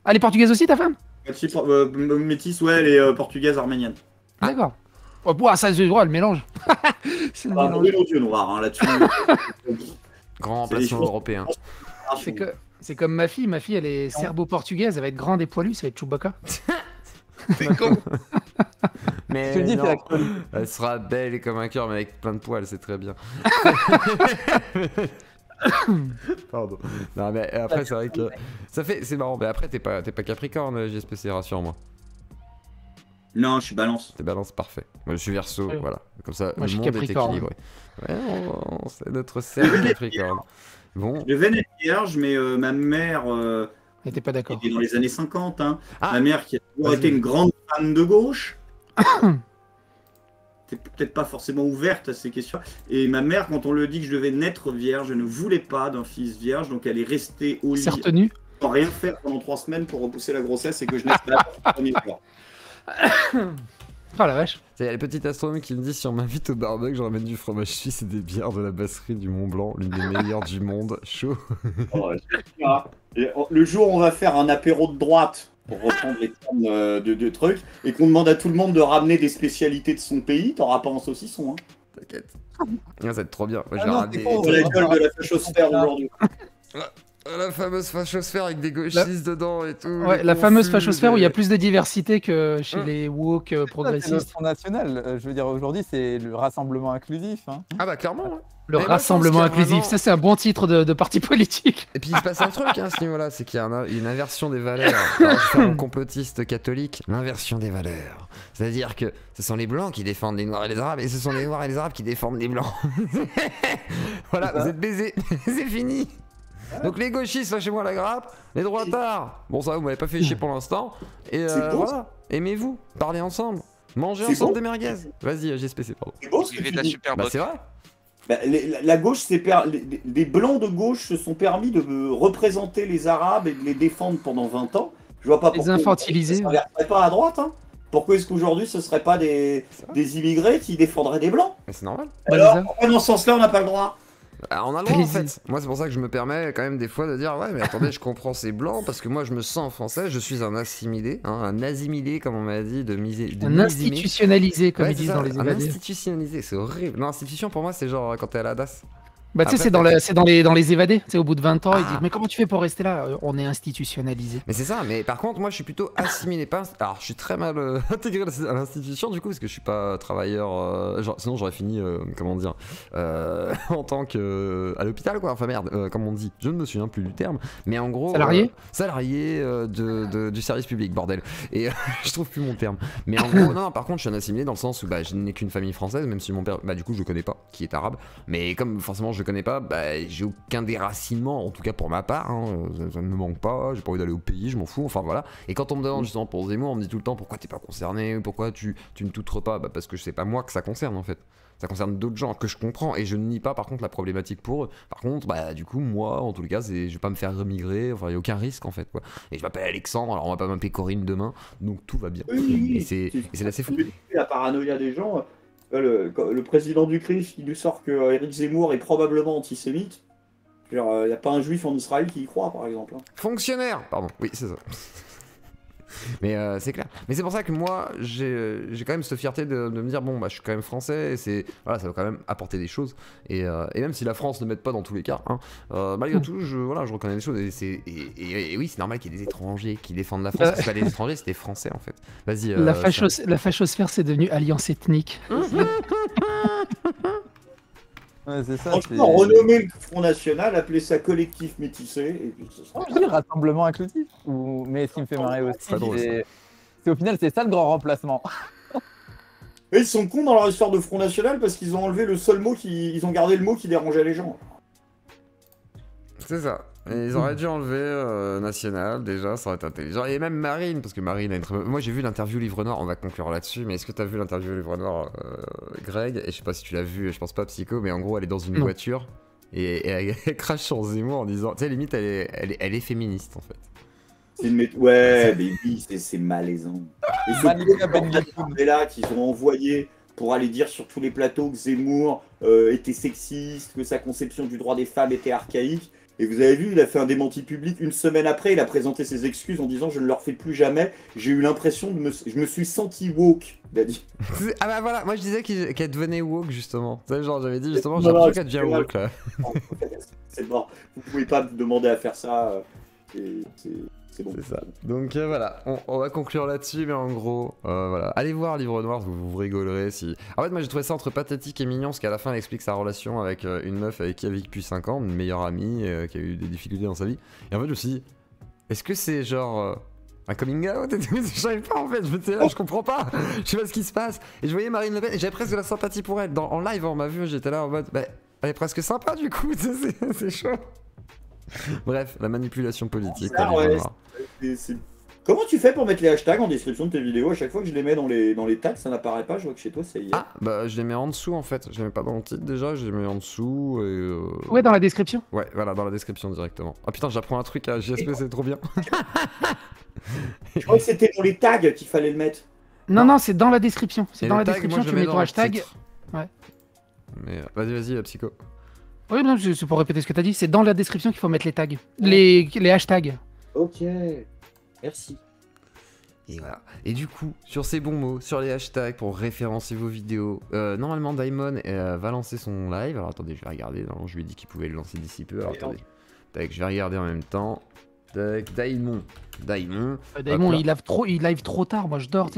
[SPEAKER 3] Ah, elle est portugaise aussi, ta femme?
[SPEAKER 4] Métis, ouais, elle est portugaise arménienne.
[SPEAKER 3] D'accord. Oh, ouah, ça, c'est droit, le mélange. C'est le
[SPEAKER 4] Ah,
[SPEAKER 3] mélange.
[SPEAKER 4] oui, mon Dieu, noir, hein, là-dessus.
[SPEAKER 1] Grand
[SPEAKER 4] C'est des
[SPEAKER 1] remplacement
[SPEAKER 4] choses-
[SPEAKER 1] européen.
[SPEAKER 3] C'est comme ma fille, elle est serbo-portugaise, elle va être grande et poilue, ça va être Chewbacca.
[SPEAKER 5] C'est con.
[SPEAKER 1] Mais
[SPEAKER 2] Je te le dis,
[SPEAKER 1] non,
[SPEAKER 2] c'est l'actualité.
[SPEAKER 1] elle sera belle et comme un cœur, mais avec plein de poils, c'est très bien. Pardon. Non, mais après, c'est vrai que ça fait, c'est marrant. Mais après, t'es pas Capricorne, JSPC, rassure-moi.
[SPEAKER 4] Non, je suis balance.
[SPEAKER 1] T'es balance, parfait. Moi, je suis Verseau,
[SPEAKER 3] Ouais.
[SPEAKER 1] voilà. Comme ça,
[SPEAKER 3] Moi, je
[SPEAKER 1] le
[SPEAKER 3] suis
[SPEAKER 1] monde est
[SPEAKER 3] Capricorne.
[SPEAKER 1] équilibré. Ouais, c'est notre cercle Capricorne. Bon.
[SPEAKER 4] Je devais naître vierge, mais ma mère
[SPEAKER 3] Elle était pas d'accord.
[SPEAKER 4] était dans les années 50. Hein.
[SPEAKER 1] Ah.
[SPEAKER 4] Ma mère qui a toujours
[SPEAKER 1] Vas-y.
[SPEAKER 4] été une grande fan de gauche. T'es peut-être pas forcément ouverte à ces questions. Et ma mère, quand on lui dit que je devais naître vierge, je ne voulait pas d'un fils vierge, donc elle est restée au lit
[SPEAKER 3] C'est retenu.
[SPEAKER 4] sans rien faire pendant 3 semaines pour repousser la grossesse et que je naisse là le premier jour.
[SPEAKER 3] Oh la vache.
[SPEAKER 1] Il y a le petit astronome qui me dit si on m'invite au barbecue, je ramène du fromage suisse et des bières de la basserie du Mont Blanc, l'une des meilleures du monde. Chaud.
[SPEAKER 4] Oh, et le jour où on va faire un apéro de droite, pour reprendre les termes de trucs, et qu'on demande à tout le monde de ramener des spécialités de son pays, t'auras pas un saucisson. Hein.
[SPEAKER 1] T'inquiète. Ah, ça va être trop bien. Moi, je
[SPEAKER 2] Ah
[SPEAKER 1] vais
[SPEAKER 2] non,
[SPEAKER 1] ramener
[SPEAKER 2] c'est con,
[SPEAKER 4] Sur la gueule de la fachosphère aujourd'hui.
[SPEAKER 1] la fameuse fachosphère avec des gauchistes dedans et tout.
[SPEAKER 3] Ouais,
[SPEAKER 1] les
[SPEAKER 3] la fameuse
[SPEAKER 1] confus,
[SPEAKER 3] fachosphère où il y a
[SPEAKER 1] les-
[SPEAKER 3] plus de diversité que chez les woke
[SPEAKER 2] C'est le
[SPEAKER 3] progressistes.
[SPEAKER 2] Front National. Je veux dire, aujourd'hui, c'est le rassemblement inclusif. Hein.
[SPEAKER 1] Ah bah clairement. Ouais.
[SPEAKER 3] Le
[SPEAKER 1] Mais moi, je pense
[SPEAKER 3] rassemblement
[SPEAKER 1] qu'il y a
[SPEAKER 3] inclusif,
[SPEAKER 1] vraiment-
[SPEAKER 3] ça c'est un bon titre de parti politique.
[SPEAKER 1] Et puis il se passe un truc hein, à ce niveau-là, c'est qu'il y a une inversion des valeurs. Alors, je suis un complotiste catholique, l'inversion des valeurs. C'est-à-dire que ce sont les blancs qui défendent les noirs et les arabes, et ce sont les noirs et les arabes qui défendent les blancs. Voilà, vous êtes baisés, c'est fini. Donc les gauchistes, lâchez-moi la grappe, les droitards, bon ça vous m'avez pas fait chier pour l'instant, et
[SPEAKER 4] C'est beau,
[SPEAKER 1] voilà, aimez-vous, parlez ensemble, mangez
[SPEAKER 4] C'est
[SPEAKER 1] ensemble
[SPEAKER 4] beau.
[SPEAKER 1] des merguez. Vas-y, JSPC, pardon.
[SPEAKER 4] C'est beau ce que
[SPEAKER 5] Vivez
[SPEAKER 4] tu
[SPEAKER 5] de la
[SPEAKER 4] dis.
[SPEAKER 1] Bah
[SPEAKER 5] Superbock.
[SPEAKER 1] c'est vrai.
[SPEAKER 4] Bah, la gauche, les blancs de gauche se sont permis de représenter les arabes et de les défendre pendant 20 ans. Je vois pas
[SPEAKER 3] Les
[SPEAKER 4] pourquoi
[SPEAKER 3] infantiliser.
[SPEAKER 4] ça ne s'inverserait pas à droite. Hein. Pourquoi est-ce qu'aujourd'hui ce serait pas des immigrés qui défendraient des blancs?
[SPEAKER 1] Mais c'est normal.
[SPEAKER 3] Bah,
[SPEAKER 4] Alors,
[SPEAKER 3] c'est ça.
[SPEAKER 4] pourquoi dans ce sens-là on n'a pas le droit?
[SPEAKER 1] Ah, on a le droit en
[SPEAKER 3] Allez-y.
[SPEAKER 1] fait. Moi c'est pour ça que je me permets quand même des fois de dire ouais mais attendez je comprends ces blancs parce que moi je me sens français, je suis un assimilé, hein, un assimilé comme on m'a dit de miser. De
[SPEAKER 3] Un
[SPEAKER 1] misimé.
[SPEAKER 3] institutionnalisé, comme
[SPEAKER 1] Ouais,
[SPEAKER 3] ils
[SPEAKER 1] c'est
[SPEAKER 3] disent
[SPEAKER 1] ça,
[SPEAKER 3] dans les
[SPEAKER 1] un
[SPEAKER 3] évadés.
[SPEAKER 1] institutionnalisé, c'est horrible. Non, institution pour moi c'est genre quand t'es à la DAS.
[SPEAKER 3] Bah, tu sais,
[SPEAKER 1] Après,
[SPEAKER 3] c'est dans les évadés. Tu sais, au bout de 20 ans, ils
[SPEAKER 1] Ah.
[SPEAKER 3] disent mais comment tu fais pour rester là? On est institutionnalisé.
[SPEAKER 1] Mais c'est ça, mais par contre moi je suis plutôt assimilé, pas. Alors je suis très mal intégré à l'institution du coup parce que je suis pas travailleur. Sinon j'aurais fini, comment dire, en tant que. À l'hôpital quoi, enfin merde, comme on dit, je ne me souviens plus du terme, mais en gros.
[SPEAKER 3] Salarié
[SPEAKER 1] Salarié du service public, bordel. Et je trouve plus mon terme. Mais en gros, non, par contre je suis un assimilé dans le sens où bah, je n'ai qu'une famille française, même si mon père, bah du coup je le connais pas, qui est arabe, mais comme forcément je le connais pas, bah j'ai aucun déracinement, en tout cas pour ma part, hein, ça ne me manque pas, j'ai pas envie d'aller au pays, je m'en fous, enfin voilà. Et quand on me demande justement pour Zemmour, on me dit tout le temps pourquoi t'es pas concerné, pourquoi tu ne t'outres pas, bah parce que c'est pas moi que ça concerne en fait. Ça concerne d'autres gens que je comprends et je ne nie pas par contre la problématique pour eux. Par contre, bah du coup moi en tous les cas, je vais pas me faire remigrer, enfin il y a aucun risque en fait quoi. Et je m'appelle Alexandre, alors on va pas m'appeler Corinne demain, donc tout va bien. Et c'est là c'est fou.
[SPEAKER 4] La paranoïa des gens. Le président du CRIF qui nous sort que Éric Zemmour est probablement antisémite. Il n'y a pas un juif en Israël qui y croit, par exemple. Hein.
[SPEAKER 1] Fonctionnaire, pardon, oui c'est ça. Mais c'est clair. Mais c'est pour ça que moi, j'ai quand même cette fierté de me dire, bon, bah, je suis quand même français, et voilà, ça va quand même apporter des choses. Et même si la France ne m'aide pas dans tous les cas, hein, malgré tout, je reconnais des choses. Et oui, c'est normal qu'il y ait des étrangers qui défendent la France. C'est pas des étrangers, c'est des Français en fait. Vas-y.
[SPEAKER 3] La fachosphère, c'est devenu alliance ethnique.
[SPEAKER 2] Ouais, c'est ça.
[SPEAKER 4] Franchement, renommer le Front National, appeler ça collectif métissé, et puis ce sera
[SPEAKER 2] Je dis rassemblement inclusif. Mais ce qui me fait marrer aussi,
[SPEAKER 1] Pas drôle,
[SPEAKER 2] c'est au final, c'est ça le grand remplacement.
[SPEAKER 4] Mais ils sont cons dans leur histoire de Front National parce qu'ils ont enlevé le seul mot ils ont gardé le mot qui dérangeait les gens.
[SPEAKER 1] C'est ça. Et ils auraient dû enlever National, déjà, ça aurait été intelligent. Et même Marine, parce que Marine a une très... Moi j'ai vu l'interview Livre Noir, on va conclure là-dessus, mais est-ce que t'as vu l'interview Livre Noir, Greg? Et je sais pas si tu l'as vu, je pense pas Psycho, mais en gros elle est dans une voiture et elle crache sur Zemmour en disant... Tu sais, limite elle est féministe en fait.
[SPEAKER 4] Ouais, mais oui, c'est malaisant. Et ce là qu'ils ont envoyé pour aller dire sur tous les plateaux que Zemmour était sexiste, que sa conception du droit des femmes était archaïque. Et vous avez vu, il a fait un démenti public. Une semaine après, il a présenté ses excuses en disant « Je ne le refais plus jamais. J'ai eu l'impression je me suis senti woke. » Il a dit.
[SPEAKER 1] Ah bah voilà, moi je disais qu'elle devenait woke justement. Tu sais, genre j'avais dit justement, j'ai l'impression qu'elle devient woke là.
[SPEAKER 4] C'est bon, vous pouvez pas me demander à faire ça. C'est bon.
[SPEAKER 1] C'est ça. Donc voilà, on va conclure là-dessus, mais en gros, voilà. Allez voir Livre Noir, vous rigolerez si... En fait, moi j'ai trouvé ça entre pathétique et mignon, parce qu'à la fin, elle explique sa relation avec une meuf avec qui elle vit depuis 5 ans, une meilleure amie, qui a eu des difficultés dans sa vie. Et en fait, je me suis dit, est-ce que c'est genre... un coming out? Je savais pas en fait, je me disais là, je comprends pas, je sais pas ce qui se passe. Et je voyais Marine Le Pen, et j'avais presque de la sympathie pour elle. En live, on m'a vu, j'étais là en mode, bah, elle est presque sympa du coup, c'est chaud. Bref, la manipulation politique.
[SPEAKER 4] Comment tu fais pour mettre les hashtags en description de tes vidéos? À chaque fois que je les mets dans les tags, ça n'apparaît pas. Je vois que chez toi, ça y est.
[SPEAKER 1] Ah, bah je les mets en dessous en fait. Je les mets pas dans le titre déjà, je les mets en dessous. Et
[SPEAKER 3] Ouais, dans la description.
[SPEAKER 1] Ouais, voilà, dans la description directement. Ah putain, j'apprends un truc à JSP, c'est trop bien.
[SPEAKER 4] Je crois que c'était dans les tags qu'il fallait le mettre.
[SPEAKER 3] Non, c'est dans la description. C'est dans la
[SPEAKER 1] tags,
[SPEAKER 3] description,
[SPEAKER 1] moi,
[SPEAKER 3] tu mets ton hashtag.
[SPEAKER 1] Ouais. Mais vas-y, Psycho.
[SPEAKER 3] Oui, non, c'est pour répéter ce que t'as dit. C'est dans la description qu'il faut mettre les tags. Les hashtags.
[SPEAKER 4] Ok, merci.
[SPEAKER 1] Et voilà. Et du coup, sur ces bons mots, sur les hashtags pour référencer vos vidéos, normalement Daimon va lancer son live. Alors attendez, je vais regarder. Non, je lui ai dit qu'il pouvait le lancer d'ici peu. Alors attendez. Tac, je vais regarder en même temps. Tac, Daimon.
[SPEAKER 3] Il live trop tard. Moi, je dors.